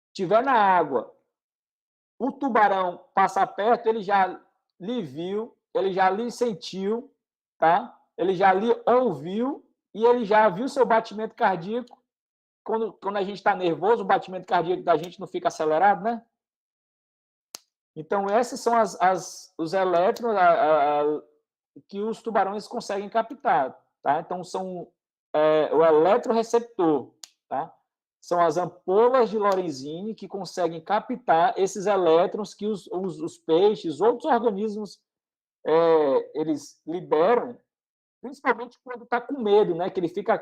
estiver na água, o tubarão passar perto, ele já lhe viu, ele já lhe sentiu, tá? Ele já lhe ouviu e ele já viu seu batimento cardíaco. Quando a gente está nervoso, o batimento cardíaco da gente não fica acelerado, né? Então, esses são os elétrons que os tubarões conseguem captar, tá? Então, são o eletroreceptor, tá? São as ampolas de Lorenzini que conseguem captar esses elétrons que os peixes, outros organismos, eles liberam, principalmente quando está com medo, né? Que ele fica,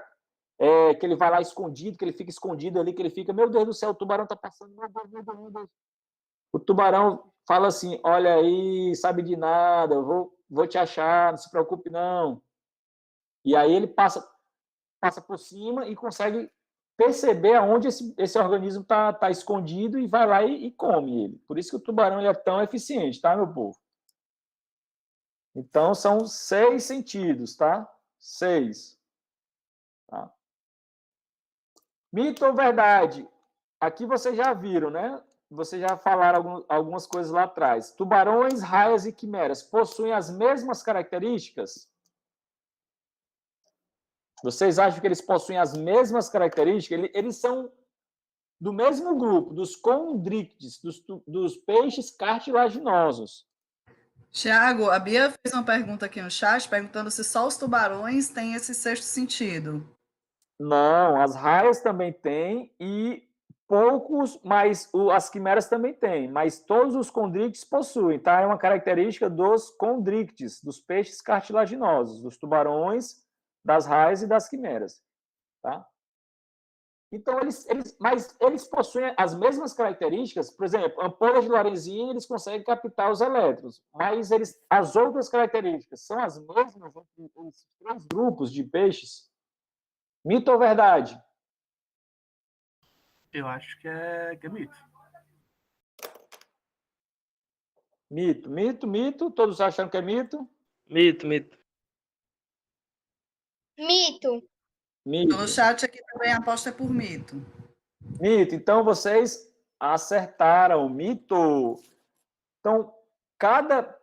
que ele vai lá escondido, que ele fica escondido ali, que ele fica, meu Deus do céu, o tubarão está passando, meu Deus, meu Deus, meu Deus. O tubarão fala assim, olha aí, sabe de nada, eu vou te achar, não se preocupe não. E aí ele passa por cima e consegue perceber aonde esse organismo tá escondido e vai lá e come ele. Por isso que o tubarão ele é tão eficiente, tá, meu povo? Então, são 6 sentidos, tá? 6. Tá? Mito ou verdade? Aqui vocês já viram, né? Vocês já falaram algumas coisas lá atrás. Tubarões, raias e quimeras possuem as mesmas características? Vocês acham que eles possuem as mesmas características? Eles são do mesmo grupo, dos condríctides, dos peixes cartilaginosos. Tiago, a Bia fez uma pergunta aqui no chat, perguntando se só os tubarões têm esse sexto sentido. Não, as raias também têm e poucos, mas as quimeras também têm, mas todos os condríctides possuem, tá? É uma característica dos condríctides, dos peixes cartilaginosos, dos tubarões, das raias e das quimeras, tá? Então, mas eles possuem as mesmas características, por exemplo, ampolas de Lorenzini, eles conseguem captar os elétrons, mas as outras características são as mesmas entre os 3 grupos de peixes? Mito ou verdade? Eu acho que é mito. Mito. Todos acham que é mito? Mito. Mito. No Mito. chat aqui também a aposta é por mito. Mito. Então, vocês acertaram. Mito. Então, cada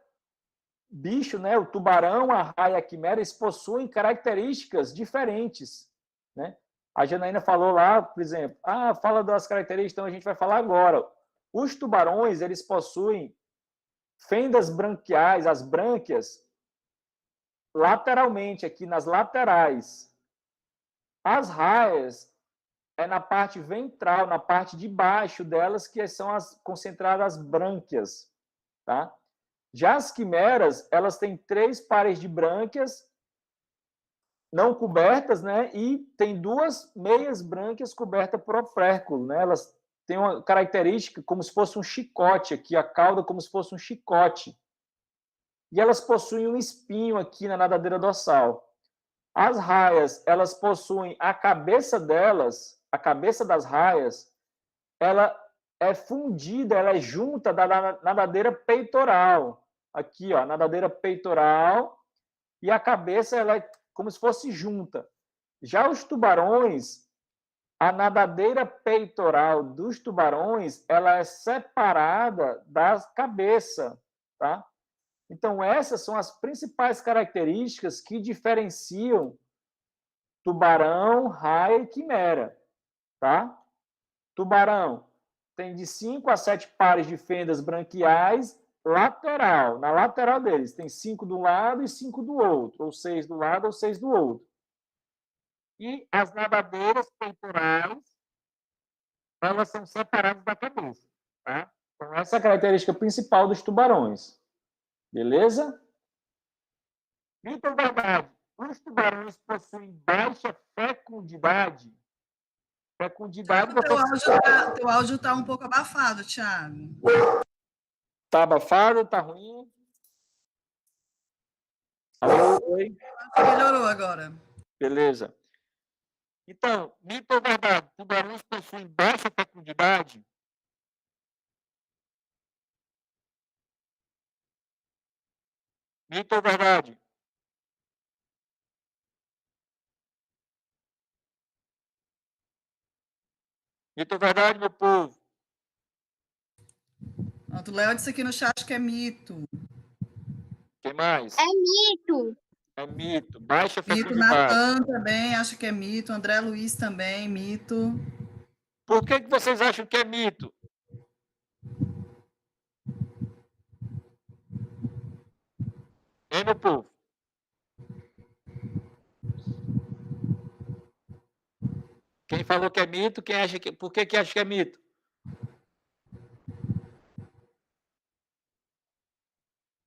bicho, né, o tubarão, a raia, a quimera, eles possuem características diferentes, né? A Janaína falou lá, por exemplo, fala das características, então a gente vai falar agora. Os tubarões, eles possuem fendas branquiais, as brânquias, lateralmente, aqui nas laterais. As raias é na parte ventral, na parte de baixo delas, que são as concentradas brânquias, tá? Já as quimeras, elas têm 3 pares de brânquias não cobertas, né? E tem 2 meias brânquias cobertas por opérculo, né? Elas têm uma característica como se fosse um chicote aqui, a cauda como se fosse um chicote. E elas possuem um espinho aqui na nadadeira dorsal. As raias, elas possuem a cabeça delas, a cabeça das raias, ela é fundida, ela é junta da nadadeira peitoral. Aqui, ó, nadadeira peitoral, e a cabeça ela é como se fosse junta. Já os tubarões, a nadadeira peitoral dos tubarões, ela é separada da cabeça, tá? Então, essas são as principais características que diferenciam tubarão, raia e quimera, tá? Tubarão tem de 5 a 7 pares de fendas branquiais lateral, na lateral deles. Tem 5 de um lado e 5 do outro, ou 6 do lado ou 6 do outro. E as nadadeiras peitorais, elas são separadas da cabeça, tá? Então, essa é a característica principal dos tubarões. Beleza? Mito ou verdade? Os tubarões possuem baixa fecundidade. Fecundidade... Teu áudio está um pouco abafado, Thiago. Tá abafado? Tá ruim? Alô? Oi? Melhorou agora. Beleza. Então, mito ou verdade? Tubarões possuem baixa fecundidade? Mito ou verdade? Mito ou verdade, meu povo? O Léo disse aqui no chat que é mito. Quem mais? É mito. É mito. Baixa Mito, fecundidade. Natan também acha que é mito. André Luiz também, mito. Por que vocês acham que é mito? Hein, meu povo? Quem falou que é mito, quem acha que... Por que acha que é mito?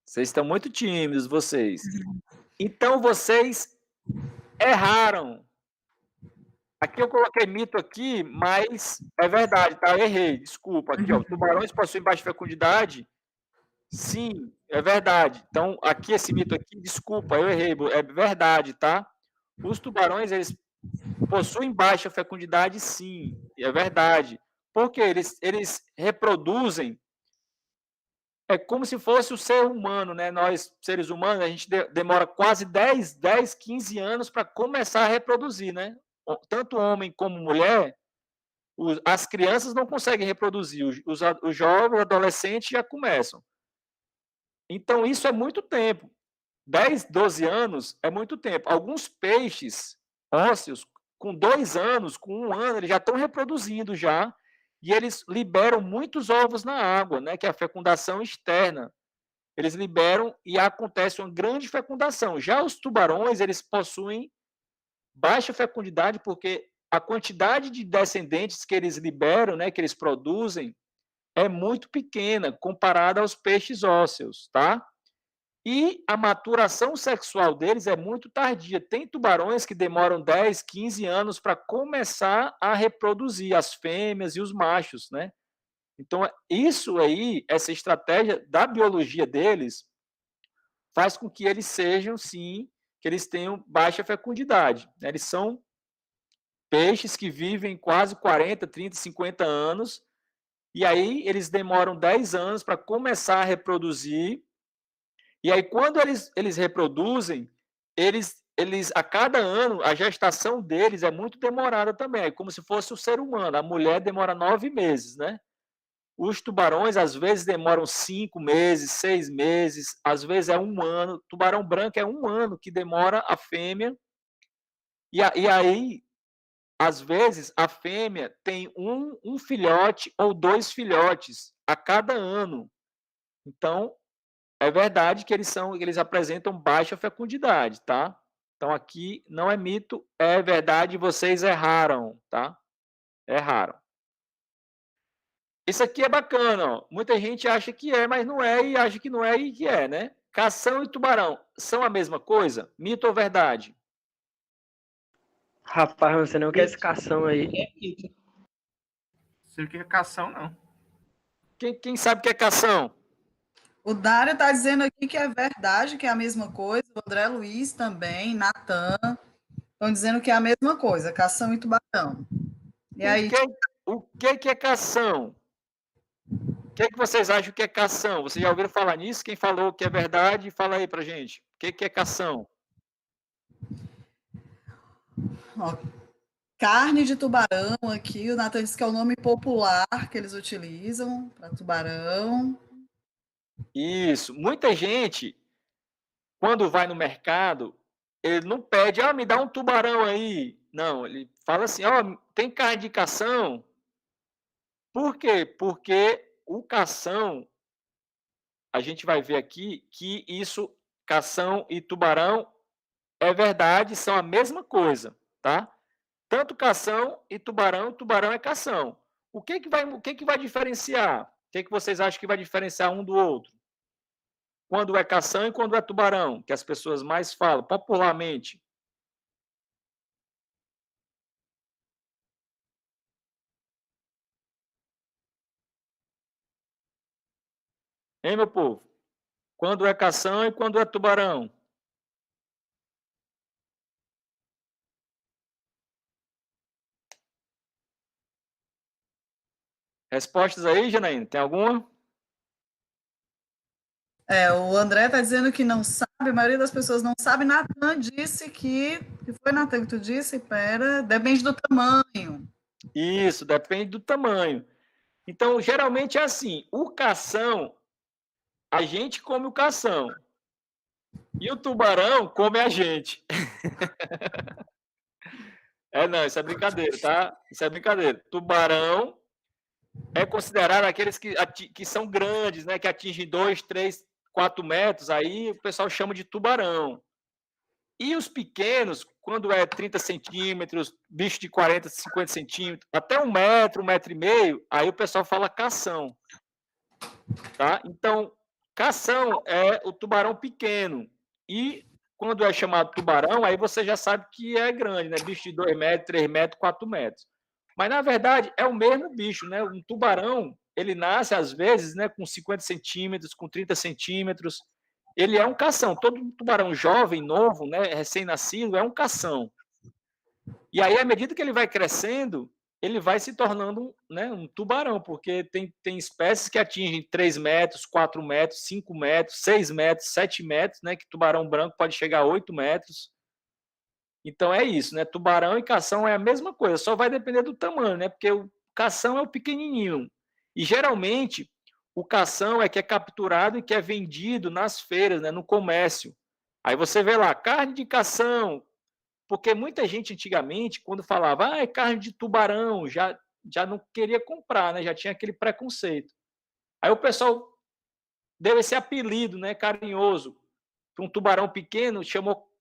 Vocês estão muito tímidos, vocês. Então, vocês erraram. Aqui eu coloquei mito aqui, mas é verdade, tá? Eu errei, desculpa. Aqui, ó, tubarões possuem baixa fecundidade? Sim, é verdade. Então, aqui esse mito aqui, desculpa, eu errei, é verdade, tá? Os tubarões, eles possuem baixa fecundidade, sim, é verdade. Porque eles reproduzem, é como se fosse o ser humano, né? Nós, seres humanos, a gente demora quase 10, 15 anos para começar a reproduzir, né? Tanto homem como mulher, as crianças não conseguem reproduzir, os jovens, adolescentes já começam. Então, isso é muito tempo. 10, 12 anos é muito tempo. Alguns peixes ósseos, com 2 anos, com 1 ano, eles já estão reproduzindo já, e eles liberam muitos ovos na água, né, que é a fecundação externa. Eles liberam e acontece uma grande fecundação. Já os tubarões, eles possuem baixa fecundidade, porque a quantidade de descendentes que eles liberam, né, que eles produzem, é muito pequena comparada aos peixes ósseos, tá? E a maturação sexual deles é muito tardia. Tem tubarões que demoram 10, 15 anos para começar a reproduzir as fêmeas e os machos, né? Então, isso aí, essa estratégia da biologia deles, faz com que eles sejam, sim, que eles tenham baixa fecundidade. Eles são peixes que vivem quase 40, 30, 50 anos, e aí eles demoram 10 anos para começar a reproduzir, e aí quando eles reproduzem, eles a cada ano, a gestação deles é muito demorada também, é como se fosse o ser humano, a mulher demora 9 meses, né? Os tubarões, às vezes, demoram 5 meses, 6 meses, às vezes é 1 ano. Tubarão branco é 1 ano que demora a fêmea. E aí, às vezes, a fêmea tem um filhote ou 2 filhotes a cada ano. Então, é verdade que eles apresentam baixa fecundidade, tá? Então, aqui não é mito, é verdade, vocês erraram, tá? Erraram. Isso aqui é bacana, ó. Muita gente acha que é, mas não é, e acha que não é e que é, né? Cação e tubarão são a mesma coisa? Mito ou verdade? Rapaz, não sei nem o que é esse cação aí. É mito. Sei o que é cação, não. Quem sabe o que é cação? O Dário está dizendo aqui que é verdade, que é a mesma coisa. O André Luiz também, Natan, estão dizendo que é a mesma coisa, cação e tubarão. E aí, O que é cação? O que vocês acham que é cação? Vocês já ouviram falar nisso? Quem falou que é verdade, fala aí pra gente. O que é cação? ó, carne de tubarão aqui, o Natan disse que é o nome popular que eles utilizam para tubarão. Isso. Muita gente, quando vai no mercado, ele não pede, me dá um tubarão aí. Não, ele fala assim, tem carne de cação? Por quê? Porque o cação, a gente vai ver aqui que isso, cação e tubarão, é verdade, são a mesma coisa, tá? Tanto cação e tubarão é cação. O que vai diferenciar? O que vocês acham que vai diferenciar um do outro? Quando é cação e quando é tubarão, que as pessoas mais falam popularmente. Hein, meu povo? Quando é cação e quando é tubarão? Respostas aí, Janaína? Tem alguma? O André está dizendo que não sabe, a maioria das pessoas não sabe. Natan disse que foi Natan que tu disse? Pera, depende do tamanho. Isso, depende do tamanho. Então, geralmente é assim, o cação, a gente come o cação. E o tubarão come a gente. Não, isso é brincadeira, tá? Isso é brincadeira. Tubarão é considerado aqueles que são grandes, né? Que atingem 2, 3, 4 metros, aí o pessoal chama de tubarão. E os pequenos, quando é 30 centímetros, bicho de 40, 50 centímetros, até 1 metro, 1,5 metro, aí o pessoal fala cação. Tá? Então, cação é o tubarão pequeno. E quando é chamado tubarão, aí você já sabe que é grande, né? Bicho de 2 metros, 3 metros, 4 metros. Mas, na verdade, é o mesmo bicho, né? Um tubarão, ele nasce, às vezes, né, com 50 centímetros, com 30 centímetros. Ele é um cação. Todo tubarão jovem, novo, né, recém-nascido, é um cação. E aí, à medida que ele vai crescendo, ele vai se tornando, né, um tubarão, porque tem espécies que atingem 3 metros, 4 metros, 5 metros, 6 metros, 7 metros, né, que tubarão branco pode chegar a 8 metros. Então é isso, né? Tubarão e cação é a mesma coisa, só vai depender do tamanho, né? Porque o cação é o pequenininho. E geralmente o cação é que é capturado e que é vendido nas feiras, né, no comércio. Aí você vê lá, carne de cação, porque muita gente antigamente, quando falava, é carne de tubarão, já não queria comprar, né? Já tinha aquele preconceito. Aí o pessoal deu esse apelido, né, carinhoso, para um tubarão pequeno, chamou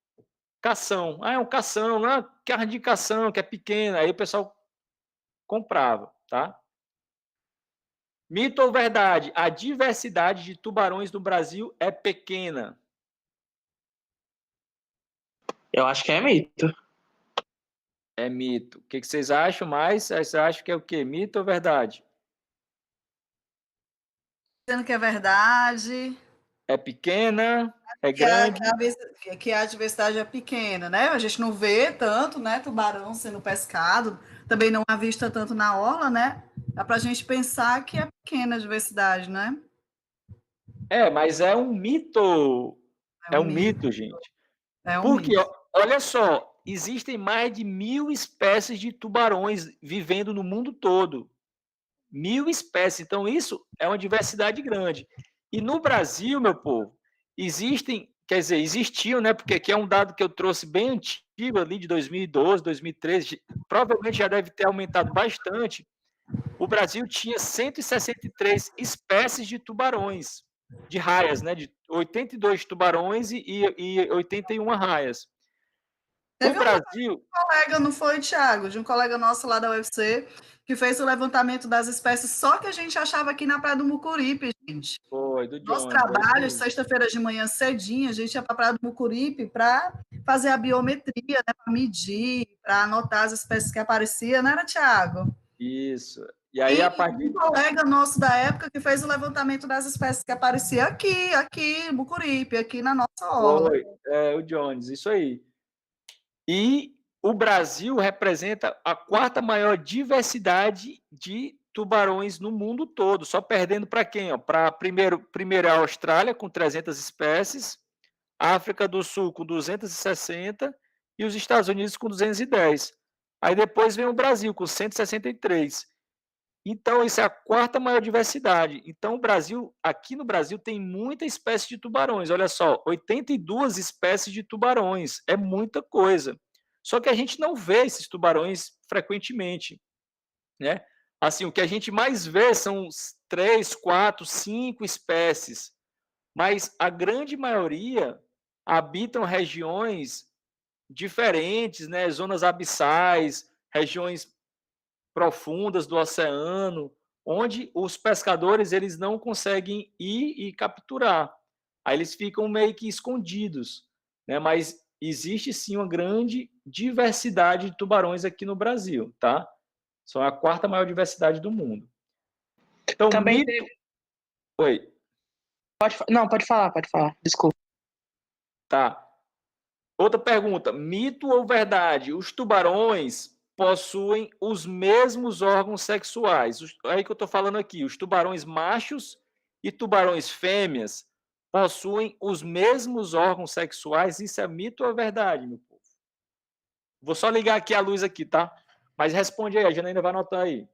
cação. É um cação, carne de cação, que é pequena. Aí o pessoal comprava, tá? Mito ou verdade? A diversidade de tubarões no Brasil é pequena. Eu acho que é mito. É mito. O que vocês acham mais? Vocês acham que é o quê? Mito ou verdade? Dizendo que é verdade. É pequena. é grande. Que a diversidade é pequena, né? A gente não vê tanto, né, tubarão sendo pescado, também não avista tanto na orla, né? Dá para a gente pensar que é pequena a diversidade, né? Mas é um mito. É um mito, gente. É um Porque, mito. olha só, existem mais de 1.000 espécies de tubarões vivendo no mundo todo. 1.000 espécies. Então, isso é uma diversidade grande. E no Brasil, meu povo, existiam, né? Porque aqui é um dado que eu trouxe bem antigo, ali de 2012, 2013, provavelmente já deve ter aumentado bastante. O Brasil tinha 163 espécies de tubarões, de raias, né? De 82 tubarões e 81 raias. O Teve Brasil. colega, não foi, Thiago, de um colega nosso lá da UFC, que fez o levantamento das espécies, só que a gente achava aqui na Praia do Mucuripe, gente. Foi, do Nosso Jones. trabalho, sexta-feira de manhã cedinho, a gente ia para a Praia do Mucuripe para fazer a biometria, né, para medir, para anotar as espécies que apareciam, não era, Thiago? Isso. E aí, a partir um colega nosso da época que fez o levantamento das espécies que apareciam aqui, Mucuripe, aqui na nossa orla. Foi, o Jones, isso aí. E o Brasil representa a quarta maior diversidade de tubarões no mundo todo, só perdendo para quem? Para primeiro a Austrália, com 300 espécies, a África do Sul, com 260, e os Estados Unidos, com 210. Aí depois vem o Brasil, com 163. Então, isso é a quarta maior diversidade. Então, aqui no Brasil, tem muita espécie de tubarões. Olha só, 82 espécies de tubarões. É muita coisa. Só que a gente não vê esses tubarões frequentemente, né? Assim, o que a gente mais vê são 3, 4, 5 espécies. Mas a grande maioria habitam regiões diferentes, né? Zonas abissais, regiões profundas do oceano, onde os pescadores eles não conseguem ir e capturar. Aí eles ficam meio que escondidos, né? Mas existe sim uma grande diversidade de tubarões aqui no Brasil, tá? São a quarta maior diversidade do mundo. Então, Também mito... Oi. Não, pode falar, desculpa. Tá. Outra pergunta, mito ou verdade? Os tubarões possuem os mesmos órgãos sexuais. Aí que eu estou falando aqui, os tubarões machos e tubarões fêmeas possuem os mesmos órgãos sexuais. Isso é mito ou é verdade, meu povo? Vou só ligar aqui a luz aqui, tá? Mas responde aí, a Janaína vai anotar aí.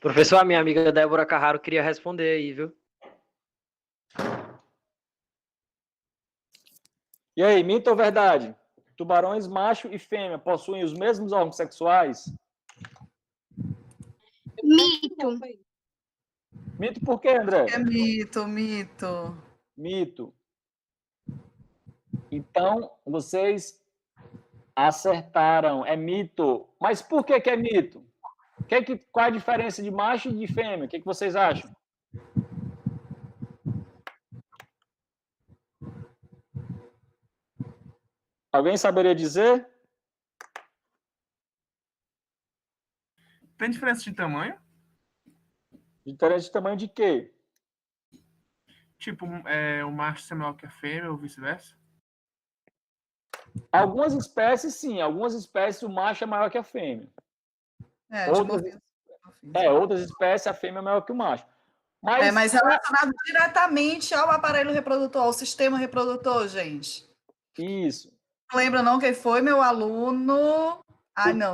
Professor, a minha amiga Débora Carraro queria responder aí, viu? E aí, mito ou verdade? Tubarões macho e fêmea possuem os mesmos órgãos sexuais? Mito. Mito por quê, André? É mito. Mito. Então, vocês acertaram. É mito. Mas por que é mito? Qual é a diferença de macho e de fêmea? O que vocês acham? Alguém saberia dizer? Tem diferença de tamanho? Diferença de tamanho de quê? Tipo, o macho ser maior que a fêmea ou vice-versa? Algumas espécies, sim. Algumas espécies, o macho é maior que a fêmea. Outras espécies, a fêmea é maior que o macho. Mas relacionado diretamente ao aparelho reprodutor, ao sistema reprodutor, gente. Isso. Não lembra não quem foi meu aluno? Ai, não,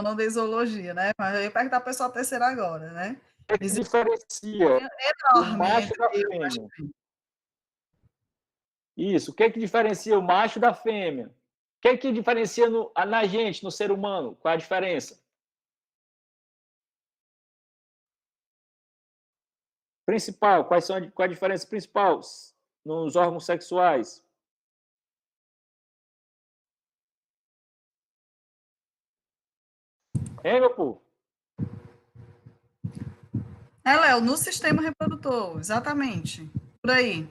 não de zoologia, né? Mas eu ia perguntar para o pessoal terceiro agora, né? O que diferencia o macho da fêmea? Isso. O que diferencia o macho da fêmea? O que diferencia na gente, no ser humano? Qual é a diferença? Principal, qual é a diferença principal nos órgãos sexuais? Hein, meu povo? Léo, no sistema reprodutor, exatamente. Por aí.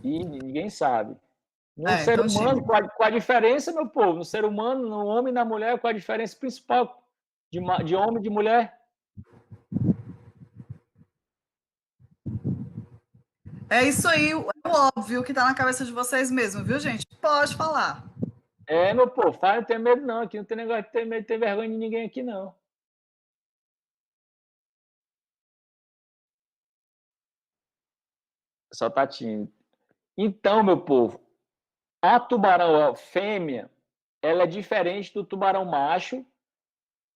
E ninguém sabe. No ser então, humano, qual a diferença, meu povo? No ser humano, no homem e na mulher, qual a diferença principal de homem e de mulher? É isso aí, o óbvio que está na cabeça de vocês mesmo, viu, gente? Pode falar. Meu povo, fala, não tem medo não. Aqui não tem negócio de ter medo, ter vergonha de ninguém aqui, não. Só tá tímido. Então, meu povo, a tubarão fêmea, ela é diferente do tubarão macho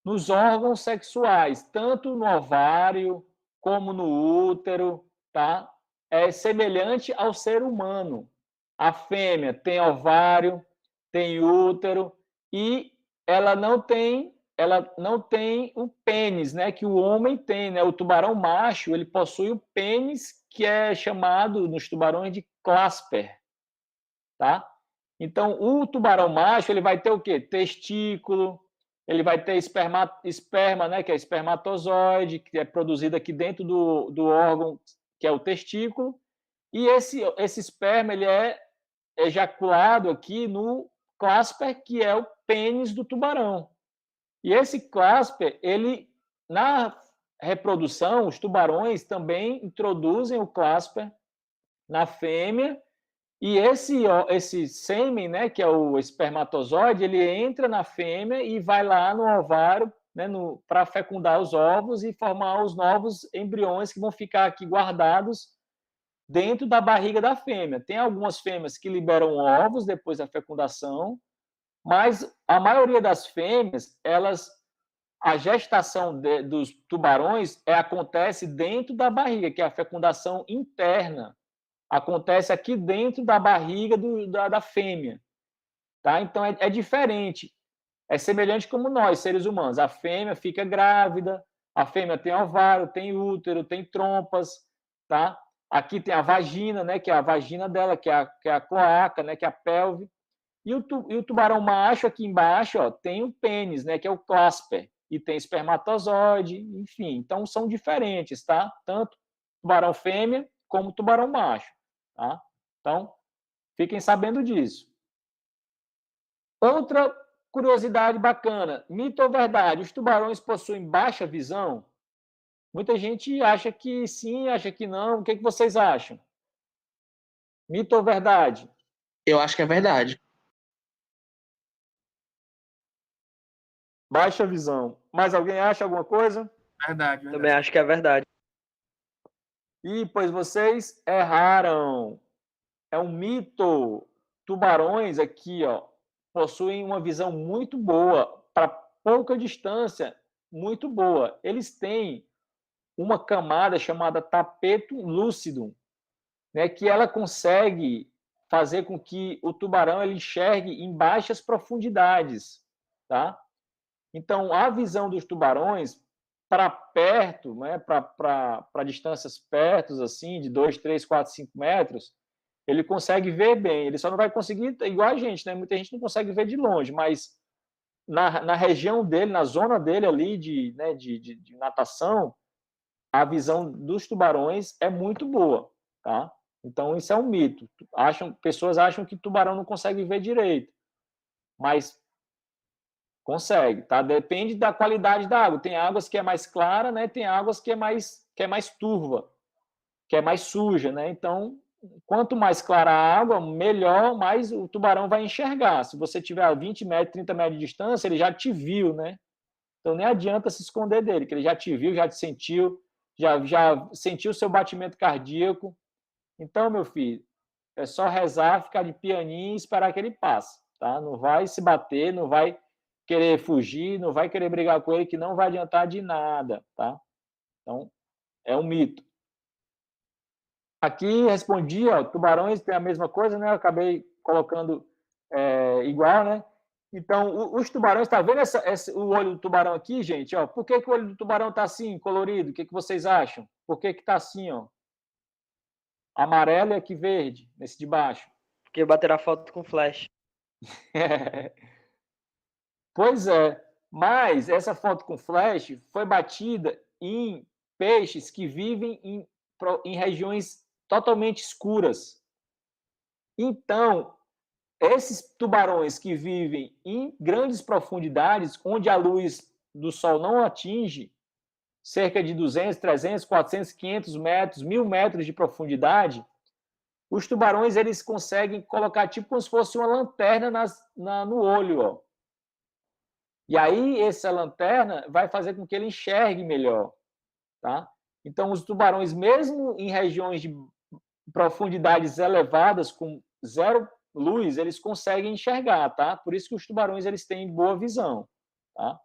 nos órgãos sexuais, tanto no ovário como no útero, tá? É semelhante ao ser humano. A fêmea tem ovário, tem útero e ela não tem o pênis, né, que o homem tem, né? O tubarão macho, ele possui o pênis que é chamado nos tubarões de clasper, tá? Então, o tubarão macho, ele vai ter o quê? Testículo, ele vai ter esperma, né, que é espermatozoide, que é produzido aqui dentro do órgão, que é o testículo, e esse esperma, ele é ejaculado aqui no clasper, que é o pênis do tubarão. E esse clasper, ele, na reprodução, os tubarões também introduzem o clasper na fêmea, e esse sêmen, né, que é o espermatozoide, ele entra na fêmea e vai lá no ovário, né, para fecundar os ovos e formar os novos embriões que vão ficar aqui guardados dentro da barriga da fêmea. Tem algumas fêmeas que liberam ovos depois da fecundação, mas a maioria das fêmeas, a gestação dos tubarões acontece dentro da barriga, que é a fecundação interna. Acontece aqui dentro da barriga da fêmea. Tá? Então, é diferente. É semelhante como nós, seres humanos. A fêmea fica grávida, a fêmea tem ovário, tem útero, tem trompas, tá? Aqui tem a vagina, né, que é a vagina dela, que é a cloaca, né, que é a pelve. E o tubarão macho, aqui embaixo, ó, tem o pênis, né, que é o clasper, e tem espermatozoide, enfim. Então, são diferentes, tá? Tanto tubarão fêmea como tubarão macho. Tá? Então, fiquem sabendo disso. Outra curiosidade bacana, mito ou verdade, os tubarões possuem baixa visão? Muita gente acha que sim, acha que não. O que vocês acham? Mito ou verdade? Eu acho que é verdade. Baixa visão. Mais alguém acha alguma coisa? Verdade. Também acho que é verdade. Pois vocês erraram. É um mito. Tubarões aqui, ó, possuem uma visão muito boa, para pouca distância, muito boa. Eles têm uma camada chamada tapeto lúcido, né, que ela consegue fazer com que o tubarão ele enxergue em baixas profundidades, tá? Então, a visão dos tubarões para perto, né, para distâncias perto, assim, de 2, 3, 4, 5 metros, ele consegue ver bem. Ele só não vai conseguir, igual a gente, né? Muita gente não consegue ver de longe, mas na região dele, na zona dele ali de natação, a visão dos tubarões é muito boa, tá? Então, isso é um mito. Pessoas acham que tubarão não consegue ver direito, mas consegue, tá? Depende da qualidade da água. Tem águas que é mais clara, né? Tem águas que é mais turva, que é mais suja, né? Então, quanto mais clara a água, melhor, mais o tubarão vai enxergar. Se você tiver a 20 metros, 30 metros de distância, ele já te viu, né? Então, nem adianta se esconder dele, que ele já te viu, já te sentiu, já sentiu o seu batimento cardíaco. Então, meu filho, é só rezar, ficar de pianinho e esperar que ele passe, tá? Não vai se bater, não vai querer fugir, não vai querer brigar com ele, que não vai adiantar de nada, tá? Então, é um mito. Aqui respondi, ó, tubarões tem a mesma coisa, né? Eu acabei colocando igual, né? Então, os tubarões, tá vendo o olho do tubarão aqui, gente? Ó, por que o olho do tubarão tá assim, colorido? O que vocês acham? Por que tá assim, ó? Amarelo e aqui verde, nesse de baixo. Porque baterá foto com flash. Pois é, mas essa foto com flash foi batida em peixes que vivem em regiões totalmente escuras, Então, esses tubarões que vivem em grandes profundidades, onde a luz do sol não atinge, cerca de 200, 300, 400, 500 metros, 1.000 metros de profundidade, os tubarões eles conseguem colocar tipo como se fosse uma lanterna no olho, ó. E aí essa lanterna vai fazer com que ele enxergue melhor, tá? Então os tubarões, mesmo em regiões de profundidades elevadas com zero luz, eles conseguem enxergar, tá? Por isso que os tubarões eles têm boa visão, tá?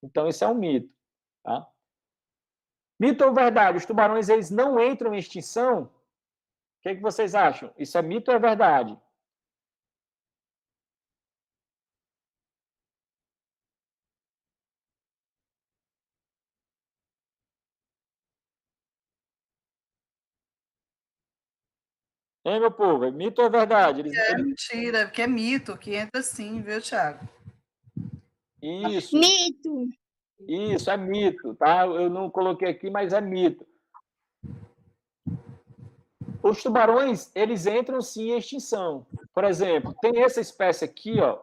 Então esse é um mito, tá? Mito ou verdade? Os tubarões eles não entram em extinção? O que vocês acham? Isso é mito ou é verdade? Hein, meu povo? É mito ou é verdade? Mentira, que é mito, que entra sim, viu, Thiago? Isso. Mito. Isso, é mito, tá? Eu não coloquei aqui, mas é mito. Os tubarões, eles entram sim em extinção. Por exemplo, tem essa espécie aqui, ó,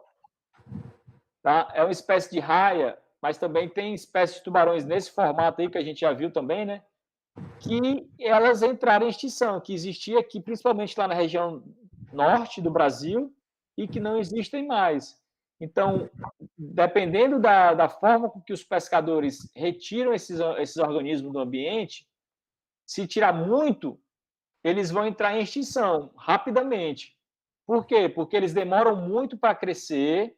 tá? É uma espécie de raia, mas também tem espécies de tubarões nesse formato aí que a gente já viu também, né? Que elas entraram em extinção, que existia aqui, principalmente lá na região norte do Brasil, e que não existem mais. Então, dependendo da forma com que os pescadores retiram esses organismos do ambiente, se tirar muito, eles vão entrar em extinção rapidamente. Por quê? Porque eles demoram muito para crescer,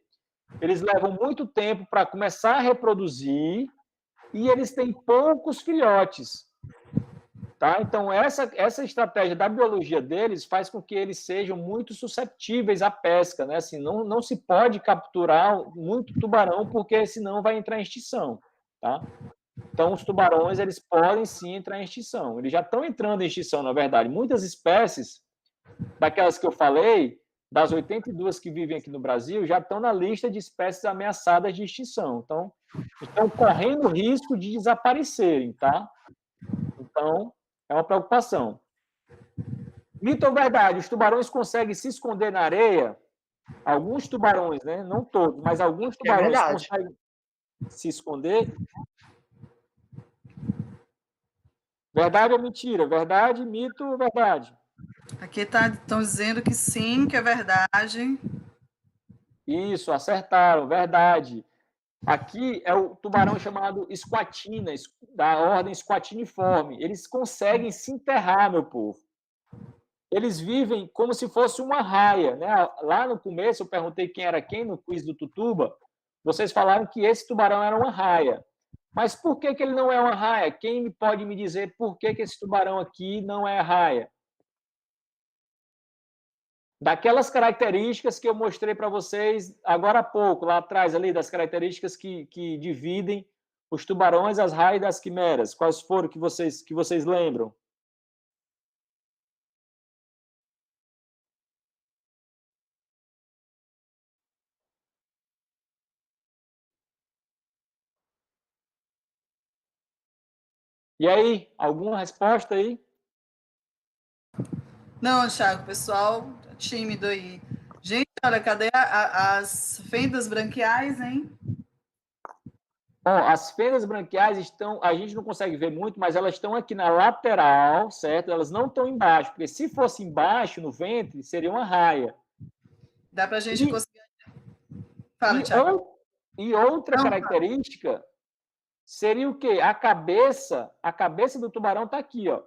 eles levam muito tempo para começar a reproduzir e eles têm poucos filhotes. Tá? Então, essa estratégia da biologia deles faz com que eles sejam muito susceptíveis à pesca. Né? Assim, não se pode capturar muito tubarão, porque senão vai entrar em extinção. Tá? Então, os tubarões eles podem sim entrar em extinção. Eles já estão entrando em extinção, na verdade. Muitas espécies, daquelas que eu falei, das 82 que vivem aqui no Brasil, já estão na lista de espécies ameaçadas de extinção. Então, estão correndo risco de desaparecerem. Tá? Então, é uma preocupação. Mito ou verdade? Os tubarões conseguem se esconder na areia? Alguns tubarões, né? Não todos, mas alguns tubarões conseguem se esconder. Verdade ou mentira? Verdade, mito ou verdade? Aqui estão dizendo que sim, que é verdade. Isso, acertaram, verdade. Aqui é o tubarão chamado esquatina, da ordem squatiniforme. Eles conseguem se enterrar, meu povo. Eles vivem como se fosse uma raia, né? Lá no começo eu perguntei quem era quem no quiz do Tutuba. Vocês falaram que esse tubarão era uma raia. Mas por que ele não é uma raia? Quem pode me dizer por que esse tubarão aqui não é raia? Daquelas características que eu mostrei para vocês agora há pouco, lá atrás, ali, das características que dividem os tubarões, as raias e as quimeras. Quais foram que vocês lembram? E aí, alguma resposta aí? Não, Thiago, pessoal tímido aí. Gente, olha, cadê as fendas branquiais, hein? Bom, as fendas branquiais estão, a gente não consegue ver muito, mas elas estão aqui na lateral, certo? Elas não estão embaixo, porque se fosse embaixo, no ventre, seria uma raia. Dá para a gente conseguir... Fala, Thiago. E outra característica seria o quê? A cabeça do tubarão está aqui, ó.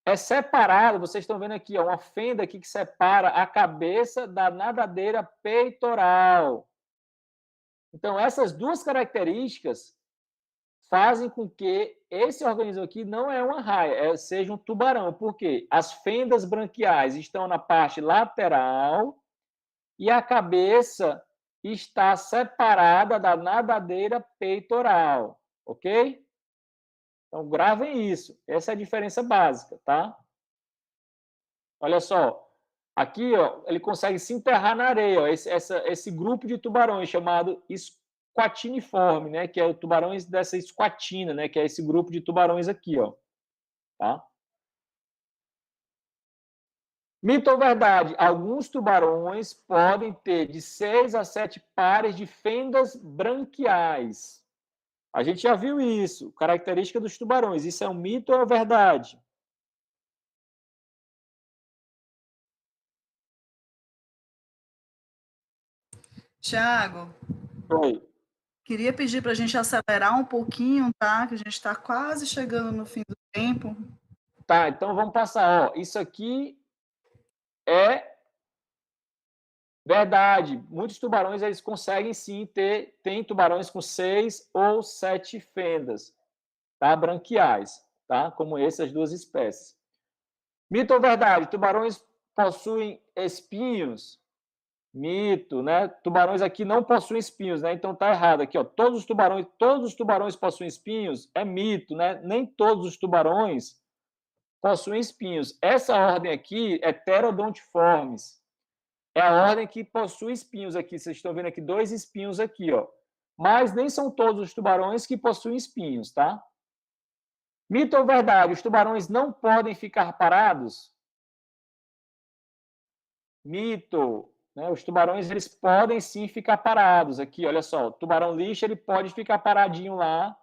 É separado, vocês estão vendo aqui, ó, uma fenda aqui que separa a cabeça da nadadeira peitoral. Então, essas duas características fazem com que esse organismo aqui não é uma raia, seja um tubarão. Por quê? As fendas branquiais estão na parte lateral e a cabeça está separada da nadadeira peitoral, ok? Então, gravem isso. Essa é a diferença básica, tá? Olha só. Aqui, ó, ele consegue se enterrar na areia. Ó, esse grupo de tubarões chamado squatiniforme, né? Que é o tubarões dessa squatina, né? Que é esse grupo de tubarões aqui, ó. Tá? Mito ou verdade? Alguns tubarões podem ter de 6 a 7 pares de fendas branquiais. A gente já viu isso, característica dos tubarões. Isso é um mito ou é verdade? Tiago, Oi. queria pedir para a gente acelerar um pouquinho, tá? Que a gente está quase chegando no fim do tempo. Tá, então vamos passar. Ó, isso aqui é verdade. Muitos tubarões eles conseguem sim ter. Tem tubarões com 6 ou 7 fendas, tá? Branquiais, tá? Como essas duas espécies. Mito ou verdade? Tubarões possuem espinhos? Mito, né? Tubarões aqui não possuem espinhos, né? Então tá errado aqui, ó. Todos os tubarões possuem espinhos? É mito, né? Nem todos os tubarões possuem espinhos. Essa ordem aqui é Pterodontiformes. É a ordem que possui espinhos aqui. Vocês estão vendo aqui 2 espinhos aqui, ó. Mas nem são todos os tubarões que possuem espinhos, tá? Mito ou verdade? Os tubarões não podem ficar parados? Mito. Né? Os tubarões eles podem sim ficar parados aqui. Olha só, o tubarão lixa ele pode ficar paradinho lá,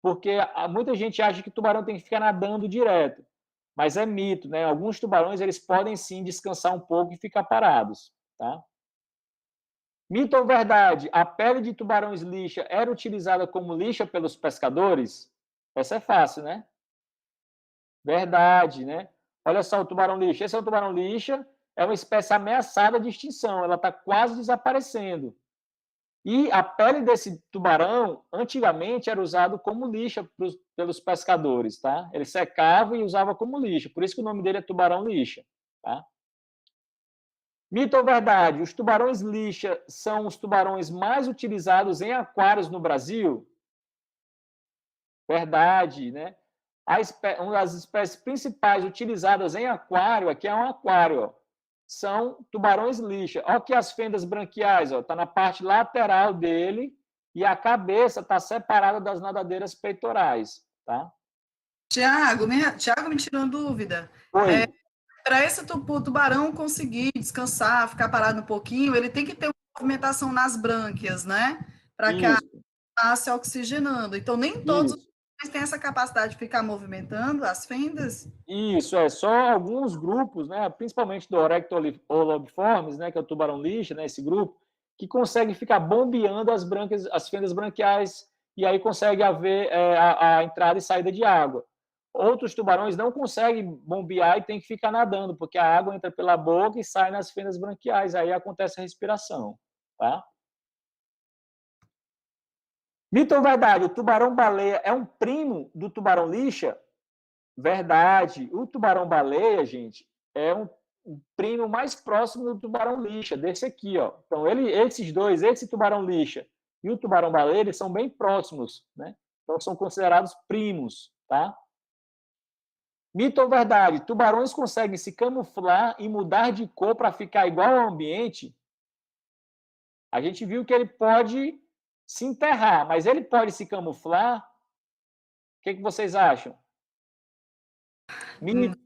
porque muita gente acha que o tubarão tem que ficar nadando direto. Mas é mito, né? Alguns tubarões eles podem sim descansar um pouco e ficar parados, tá? Mito ou verdade? A pele de tubarões lixa era utilizada como lixa pelos pescadores? Essa é fácil, né? Verdade, né? Olha só o tubarão lixa. Esse é o tubarão lixa, é uma espécie ameaçada de extinção, ela está quase desaparecendo. E a pele desse tubarão, antigamente, era usado como lixa pelos pescadores, tá? Ele secava e usava como lixa, por isso que o nome dele é tubarão lixa, tá? Mito ou verdade? Os tubarões lixa são os tubarões mais utilizados em aquários no Brasil? Verdade, né? Uma das espécies principais utilizadas em aquário, aqui é um aquário, ó, são tubarões lixa. Olha aqui as fendas branquiais, está na parte lateral dele e a cabeça está separada das nadadeiras peitorais, tá? Tiago, me tirou uma dúvida. Oi. Para esse tubarão conseguir descansar, ficar parado um pouquinho, ele tem que ter uma movimentação nas brânquias, né? Para que a água passe oxigenando. Então, nem todos os tubarões têm essa capacidade de ficar movimentando as fendas? Isso, é só alguns grupos, né, principalmente do Orectolobiformes, né, que é o tubarão lixa, né, esse grupo, que consegue ficar bombeando as fendas branquiais e aí consegue haver a entrada e saída de água. Outros tubarões não conseguem bombear e tem que ficar nadando, porque a água entra pela boca e sai nas fendas branquiais, aí acontece a respiração, tá? Mito ou verdade? O tubarão-baleia é um primo do tubarão lixa? Verdade. O tubarão-baleia, gente, é um primo mais próximo do tubarão lixa, desse aqui, ó. Então, esses dois, esse tubarão lixa e o tubarão-baleia, eles são bem próximos, né? Então, são considerados primos, tá? Mito ou verdade? Tubarões conseguem se camuflar e mudar de cor para ficar igual ao ambiente? A gente viu que ele pode se enterrar, mas ele pode se camuflar? O que vocês acham? Mito.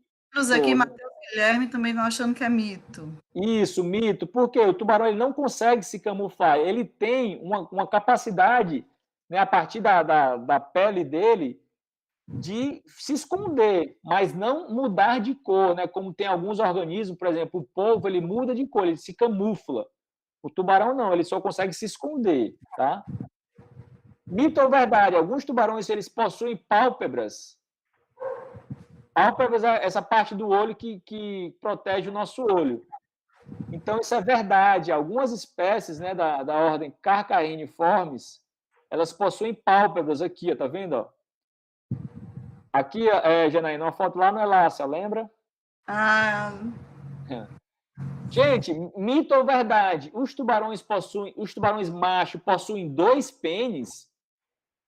Aqui, Matheus e Guilherme também estão achando que é mito. Isso, mito. Porque o tubarão ele não consegue se camuflar. Ele tem uma capacidade, né, a partir da pele dele, de se esconder, mas não mudar de cor, né? Como tem alguns organismos, por exemplo, o polvo, ele muda de cor, ele se camufla. O tubarão não, ele só consegue se esconder, tá? Mito ou verdade? Alguns tubarões eles possuem pálpebras. Pálpebras é essa parte do olho que protege o nosso olho. Então, isso é verdade. Algumas espécies, né, da ordem Carchariniformes, elas possuem pálpebras aqui, ó, tá vendo? Ó? Aqui, Janaína, uma foto lá no Elácia, lembra? Ah. Gente, mito ou verdade? Os tubarões machos possuem 2 pênis?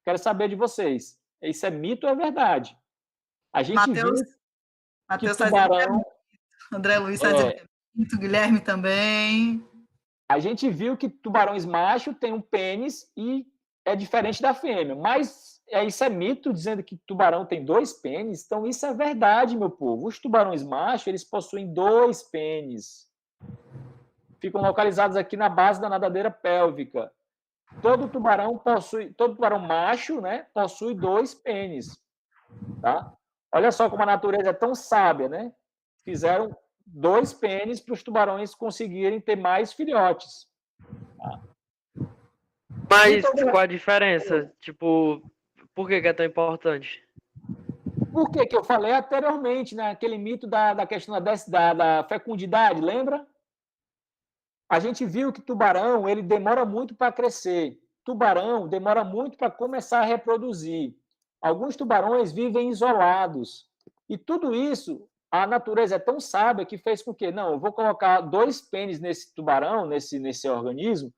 Quero saber de vocês. Isso é mito ou é verdade? A gente viu que tubarão... André Luiz está dizendo que é mito, Guilherme também. A gente viu que tubarões machos têm um pênis e é diferente da fêmea, mas isso é mito, dizendo que tubarão tem 2 pênis? Então, isso é verdade, meu povo. Os tubarões machos, eles possuem 2 pênis. Ficam localizados aqui na base da nadadeira pélvica. Todo tubarão macho, né, possui 2 pênis. Tá? Olha só como a natureza é tão sábia, né? Fizeram 2 pênis para os tubarões conseguirem ter mais filhotes. Tá? Mas qual a diferença? Tipo, por que é tão importante? Por que eu falei anteriormente, né? Aquele mito da questão da fecundidade, lembra? A gente viu que tubarão, ele demora muito para crescer. Tubarão demora muito para começar a reproduzir. Alguns tubarões vivem isolados. E tudo isso, a natureza é tão sábia que fez com que, não, eu vou colocar 2 pênis nesse tubarão, nesse organismo,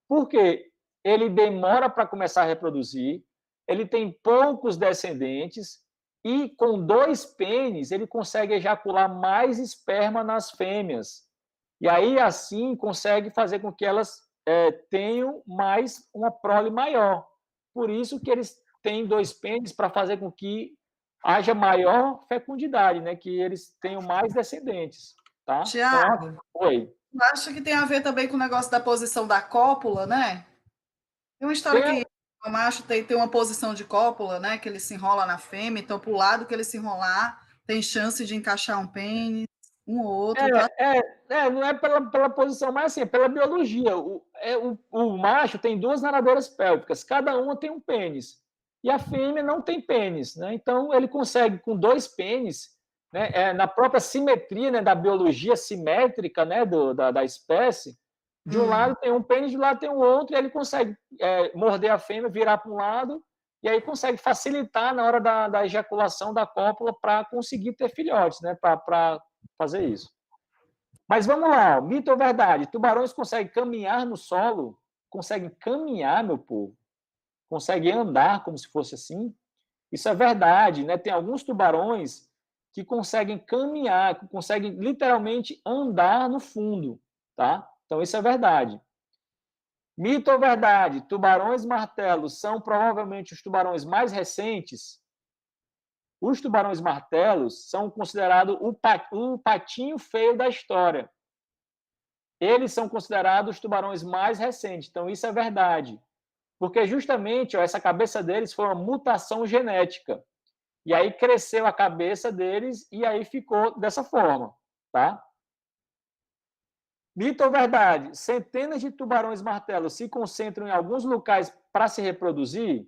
porque ele demora para começar a reproduzir, ele tem poucos descendentes, e com 2 pênis ele consegue ejacular mais esperma nas fêmeas. E aí, assim, consegue fazer com que elas tenham uma prole maior. Por isso que eles têm 2 pênis, para fazer com que haja maior fecundidade, né? Que eles tenham mais descendentes. Tá? Tiago, então, oi. eu acho que tem a ver também com o negócio da posição da cópula, né? Tem uma história que o macho tem uma posição de cópula, né? Que ele se enrola na fêmea, então, para o lado que ele se enrolar, tem chance de encaixar um pênis, um ou outro. Não é pela posição, mas assim, é pela biologia. O macho tem 2 nadadeiras pélvicas, cada uma tem um pênis. E a fêmea não tem pênis, né? Então, ele consegue, com 2 pênis, né, na própria simetria, né, da biologia simétrica, né, da espécie, de um lado tem um pênis, de um lado tem o outro, e ele consegue morder a fêmea, virar para um lado, e aí consegue facilitar na hora da ejaculação da cópula para conseguir ter filhotes, né, para fazer isso. Mas vamos lá, mito ou verdade? Tubarões conseguem caminhar no solo? Conseguem caminhar, meu povo? Conseguem andar como se fosse assim? Isso é verdade, né? Tem alguns tubarões que conseguem caminhar, que conseguem literalmente andar no fundo, tá? Então, isso é verdade. Mito ou verdade? Tubarões martelos são provavelmente os tubarões mais recentes? Os tubarões martelos são considerados o patinho feio da história. Eles são considerados os tubarões mais recentes. Então, isso é verdade. Porque justamente essa cabeça deles foi uma mutação genética. E aí cresceu a cabeça deles e aí ficou dessa forma. Tá? Mito ou verdade? Centenas de tubarões martelos se concentram em alguns locais para se reproduzir?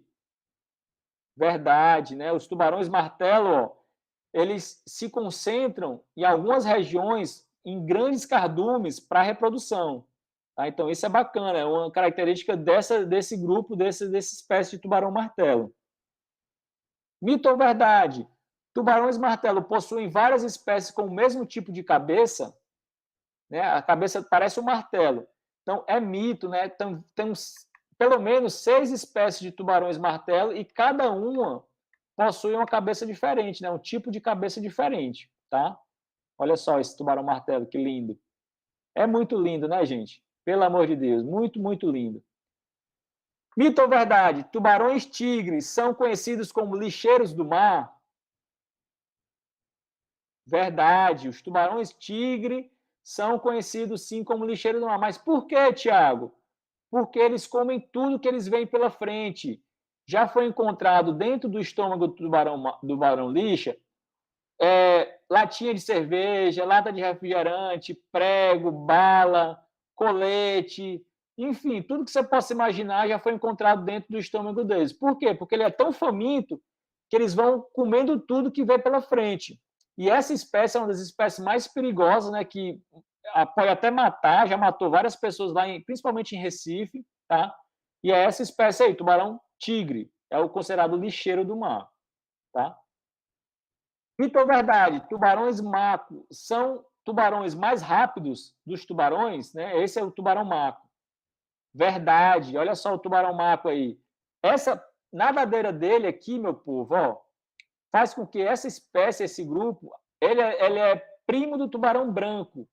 Verdade, né? Os tubarões martelo, eles se concentram em algumas regiões em grandes cardumes para reprodução. Tá? Então, isso é bacana, é uma característica desse grupo, dessa espécie de tubarão martelo. Mito ou verdade? Tubarões martelo possuem várias espécies com o mesmo tipo de cabeça? Né? A cabeça parece um martelo. Então, é mito, né? Tem pelo menos 6 espécies de tubarões martelo e cada uma possui uma cabeça diferente, né? Um tipo de cabeça diferente, tá? Olha só esse tubarão martelo, que lindo. É muito lindo, né, gente? Pelo amor de Deus, muito, muito lindo. Mito ou verdade? Tubarões tigres são conhecidos como lixeiros do mar? Verdade. Os tubarões tigre são conhecidos, sim, como lixeiros do mar. Mas por quê, Tiago? Porque eles comem tudo que eles veem pela frente. Já foi encontrado dentro do estômago do tubarão lixa latinha de cerveja, lata de refrigerante, prego, bala, colete, enfim, tudo que você possa imaginar já foi encontrado dentro do estômago deles. Por quê? Porque ele é tão faminto que eles vão comendo tudo que vê pela frente. E essa espécie é uma das espécies mais perigosas, né, que pode até matar, já matou várias pessoas lá, principalmente em Recife, tá? E é essa espécie aí, tubarão tigre, é o considerado lixeiro do mar, tá? Mito ou verdade? Tubarões maco são tubarões mais rápidos dos tubarões, né? Esse é o tubarão maco. Verdade. Olha só o tubarão maco aí. Essa nadadeira dele aqui, meu povo, ó, faz com que essa espécie, esse grupo, ele é primo do tubarão branco.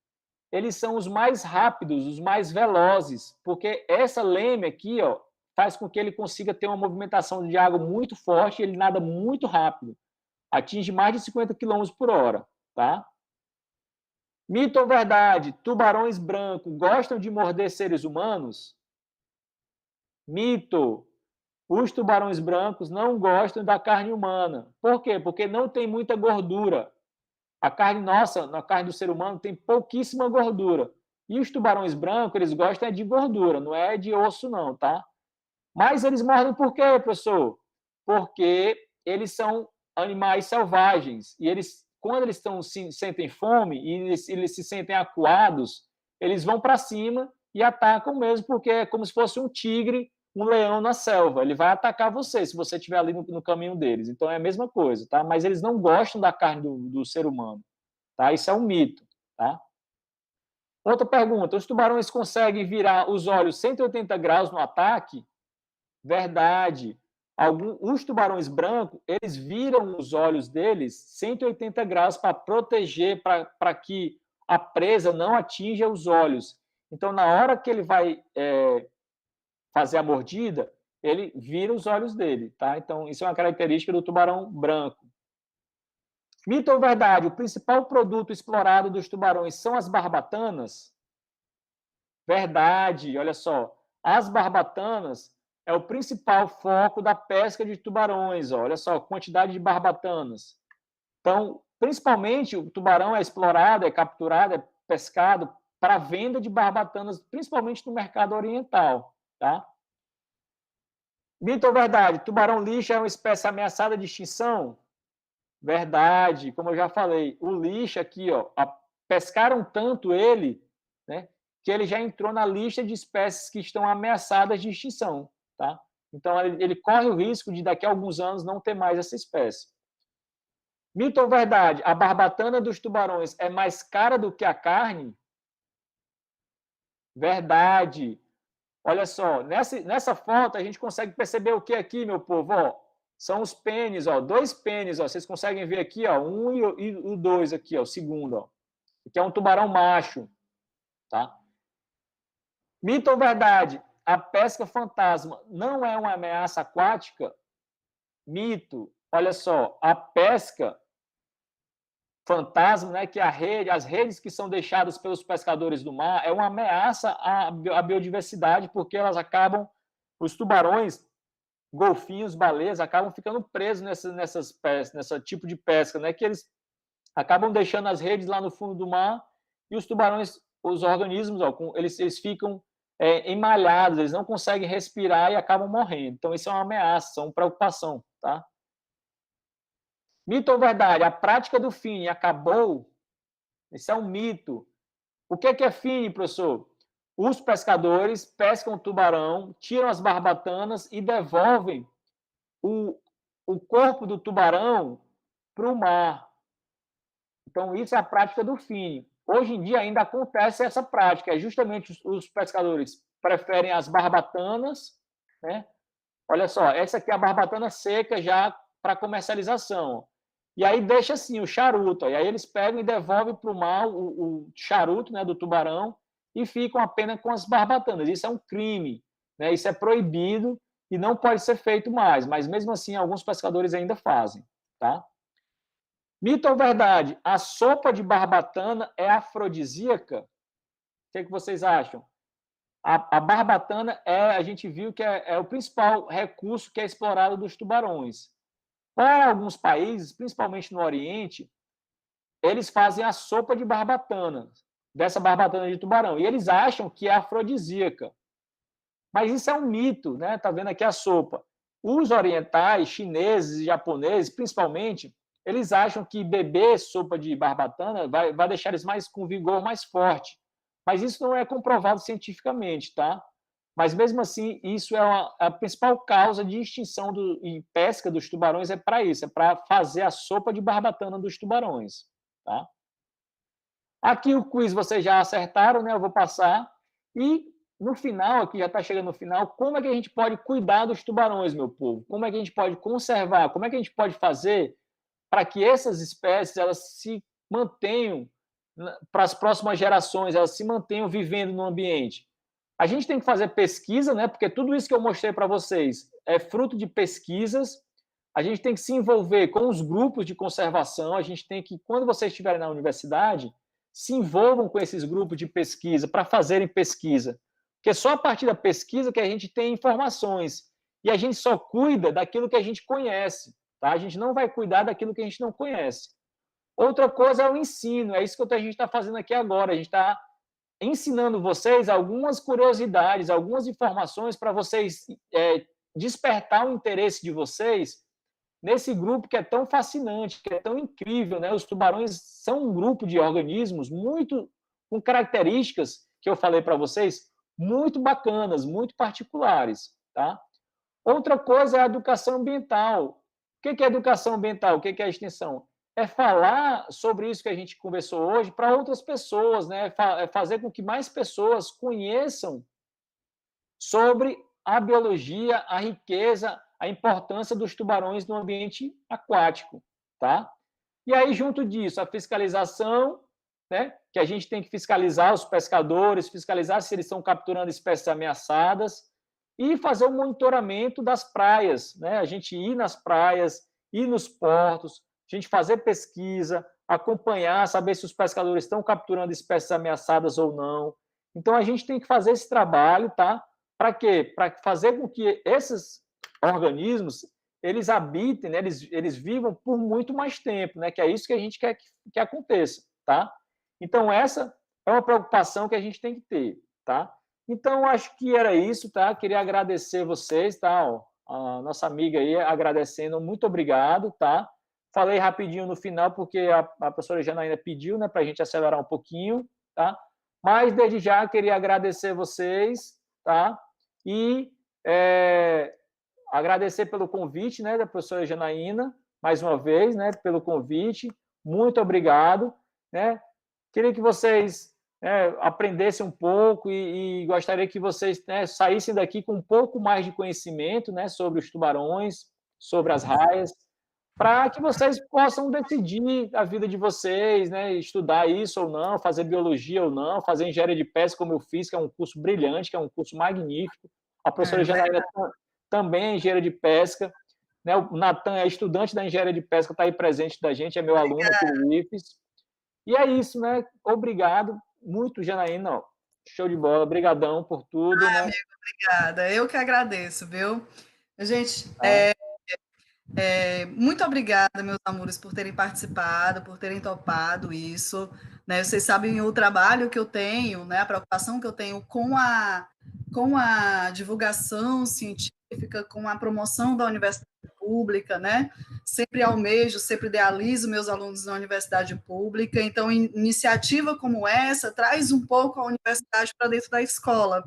Eles são os mais rápidos, os mais velozes, porque essa leme aqui, ó, faz com que ele consiga ter uma movimentação de água muito forte, ele nada muito rápido, atinge mais de 50 km por hora, tá? Mito ou verdade? Tubarões brancos gostam de morder seres humanos? Mito. Os tubarões brancos não gostam da carne humana. Por quê? Porque não tem muita gordura. A carne nossa, na carne do ser humano, tem pouquíssima gordura. E os tubarões brancos, eles gostam de gordura, não é de osso não, tá? Mas eles mordem por quê, professor? Porque eles são animais selvagens. E eles, quando eles sentem fome e eles se sentem acuados, eles vão para cima e atacam mesmo, porque é como se fosse um tigre, um leão na selva. Ele vai atacar você, se você estiver ali no caminho deles. Então, é a mesma coisa, tá? Mas eles não gostam da carne do ser humano, tá? Isso é um mito, tá? Outra pergunta. Os tubarões conseguem virar os olhos 180 graus no ataque? Verdade. Os tubarões brancos, eles viram os olhos deles 180 graus para proteger, para que a presa não atinja os olhos. Então, na hora que ele vai fazer a mordida, ele vira os olhos dele, tá? Então, isso é uma característica do tubarão branco. Mito ou verdade? O principal produto explorado dos tubarões são as barbatanas? Verdade. Olha só. As barbatanas é o principal foco da pesca de tubarões. Ó. Olha só, a quantidade de barbatanas. Então, principalmente, o tubarão é explorado, é capturado, é pescado para venda de barbatanas, principalmente no mercado oriental. Tá? Mito ou verdade? Tubarão-lixa é uma espécie ameaçada de extinção? Verdade. Como eu já falei, o lixa aqui, ó, pescaram tanto ele, né, que ele já entrou na lista de espécies que estão ameaçadas de extinção. Tá? Então, ele corre o risco de, daqui a alguns anos, não ter mais essa espécie. Mito ou verdade? A barbatana dos tubarões é mais cara do que a carne? Verdade. Olha só, nessa foto a gente consegue perceber o que aqui, meu povo? Ó, são os pênis, ó, 2 pênis, ó, vocês conseguem ver aqui, ó, 1 e o 2 aqui, ó, o segundo, ó. Aqui é um tubarão macho, tá? Mito ou verdade? A pesca fantasma não é uma ameaça aquática? Mito. Olha só, a pesca fantasma, né, que as redes que são deixadas pelos pescadores do mar, é uma ameaça à biodiversidade, porque elas acabam, os tubarões, golfinhos, baleias, acabam ficando presos nessa tipo de pesca, né, que eles acabam deixando as redes lá no fundo do mar, e os tubarões, os organismos, ó, eles ficam emalhados, eles não conseguem respirar e acabam morrendo. Então, isso é uma ameaça, é uma preocupação, tá? Mito ou verdade? A prática do finning acabou? Isso é um mito. O que é finning, professor? Os pescadores pescam o tubarão, tiram as barbatanas e devolvem o corpo do tubarão para o mar. Então, isso é a prática do finning. Hoje em dia ainda acontece essa prática, é justamente os pescadores preferem as barbatanas, né? Olha só, essa aqui é a barbatana seca já para comercialização. E aí deixa assim o charuto, e aí eles pegam e devolvem para o mar o charuto, né, do tubarão e ficam apenas com as barbatanas. Isso é um crime, né? Isso é proibido e não pode ser feito mais, mas mesmo assim alguns pescadores ainda fazem, tá? Mito ou verdade? A sopa de barbatana é afrodisíaca? O que vocês acham? A barbatana a gente viu que é o principal recurso que é explorado dos tubarões. Para alguns países, principalmente no Oriente, eles fazem a sopa de barbatana, dessa barbatana de tubarão, e eles acham que é afrodisíaca. Mas isso é um mito, né? Tá vendo aqui a sopa. Os orientais, chineses e japoneses, principalmente, eles acham que beber sopa de barbatana vai deixar eles com vigor mais forte. Mas isso não é comprovado cientificamente, tá? Mas, mesmo assim, isso é a principal causa de extinção e pesca dos tubarões, é para isso, é para fazer a sopa de barbatana dos tubarões, tá? Aqui o quiz vocês já acertaram, né? Eu vou passar. E, no final, aqui já está chegando no final, como é que a gente pode cuidar dos tubarões, meu povo? Como é que a gente pode conservar? Como é que a gente pode fazer para que essas espécies elas se mantenham para as próximas gerações, elas se mantenham vivendo no ambiente? A gente tem que fazer pesquisa, né? Porque tudo isso que eu mostrei para vocês é fruto de pesquisas. A gente tem que se envolver com os grupos de conservação. A gente tem que, quando vocês estiverem na universidade, se envolvam com esses grupos de pesquisa para fazerem pesquisa. Porque só a partir da pesquisa que a gente tem informações. E a gente só cuida daquilo que a gente conhece. Tá? A gente não vai cuidar daquilo que a gente não conhece. Outra coisa é o ensino. É isso que a gente está fazendo aqui agora. A gente está ensinando vocês algumas curiosidades, algumas informações para vocês despertar o interesse de vocês nesse grupo que é tão fascinante, que é tão incrível, né? Os tubarões são um grupo de organismos muito com características que eu falei para vocês muito bacanas, muito particulares, tá? Outra coisa é a educação ambiental. O que é educação ambiental? O que é a extensão? É falar sobre isso que a gente conversou hoje para outras pessoas, né? É fazer com que mais pessoas conheçam sobre a biologia, a riqueza, a importância dos tubarões no ambiente aquático, tá? E aí, junto disso, a fiscalização, né? Que a gente tem que fiscalizar os pescadores, fiscalizar se eles estão capturando espécies ameaçadas e fazer o monitoramento das praias, né? A gente ir nas praias, ir nos portos, a gente fazer pesquisa, acompanhar, saber se os pescadores estão capturando espécies ameaçadas ou não. Então, a gente tem que fazer esse trabalho, tá? Para quê? Para fazer com que esses organismos, eles habitem, né? Eles vivam por muito mais tempo, né? Que é isso que a gente quer que aconteça, tá? Então, essa é uma preocupação que a gente tem que ter, tá? Então, acho que era isso, tá? Queria agradecer vocês, tá? Ó, a nossa amiga aí agradecendo, muito obrigado, tá? Falei rapidinho no final, porque a professora Janaína pediu, né, para a gente acelerar um pouquinho, tá? Mas, desde já, queria agradecer vocês, tá? E agradecer pelo convite, né, da professora Janaína, mais uma vez, né, pelo convite. Muito obrigado, né? Queria que vocês aprendessem um pouco e gostaria que vocês, né, saíssem daqui com um pouco mais de conhecimento, né, sobre os tubarões, sobre as raias, para que vocês possam decidir a vida de vocês, né, estudar isso ou não, fazer biologia ou não, fazer engenharia de pesca, como eu fiz, que é um curso brilhante, que é um curso magnífico. A professora Janaína também é engenheira de pesca, né? O Natan é estudante da engenharia de pesca, está aí presente da gente, é meu aluno aqui no IFES. E é isso, né? Obrigado, muito, Janaína, ó. Show de bola, obrigadão por tudo, né? Amigo, obrigada. Eu que agradeço, viu? Gente, muito obrigada, meus amores, por terem participado, por terem topado isso, né? Vocês sabem o trabalho que eu tenho, né? A preocupação que eu tenho com a divulgação científica, com a promoção da universidade pública, né? Sempre almejo, sempre idealizo meus alunos na universidade pública, então iniciativa como essa traz um pouco a universidade para dentro da escola.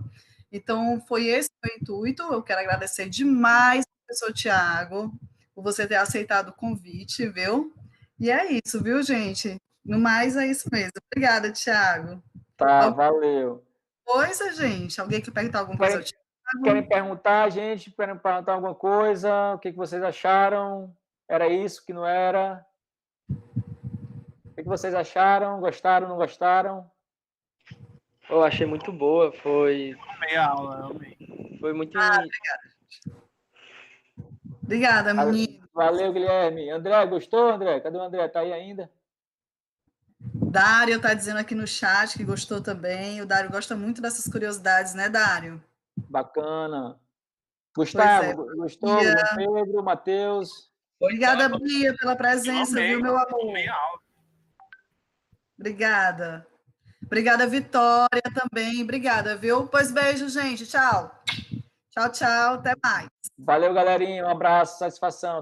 Então, foi esse o meu intuito. Eu quero agradecer demais, professor Tiago, por você ter aceitado o convite, viu? E é isso, viu, gente? No mais, é isso mesmo. Obrigada, Tiago. Tá, valeu. Coisa, gente? Alguém quer perguntar alguma coisa ao Tiago? Querem perguntar, gente? Querem perguntar alguma coisa? O que vocês acharam? Era isso que não era? O que vocês acharam? Gostaram, não gostaram? Eu achei muito boa, foi Amei a aula, amei. Foi muito. Obrigada, menino. Valeu, Guilherme. André, gostou, André? Cadê o André? Tá aí ainda? Dário está dizendo aqui no chat que gostou também. O Dário gosta muito dessas curiosidades, né, Dário? Bacana. Gustavo, gostou? Pedro, Matheus. Obrigada, Bia, pela presença, Amei, viu, meu amor? amei a aula. Obrigada. Obrigada, Vitória, também. Obrigada, viu? Pois beijo, gente. Tchau. Tchau, tchau. Até mais. Valeu, galerinha. Um abraço, satisfação.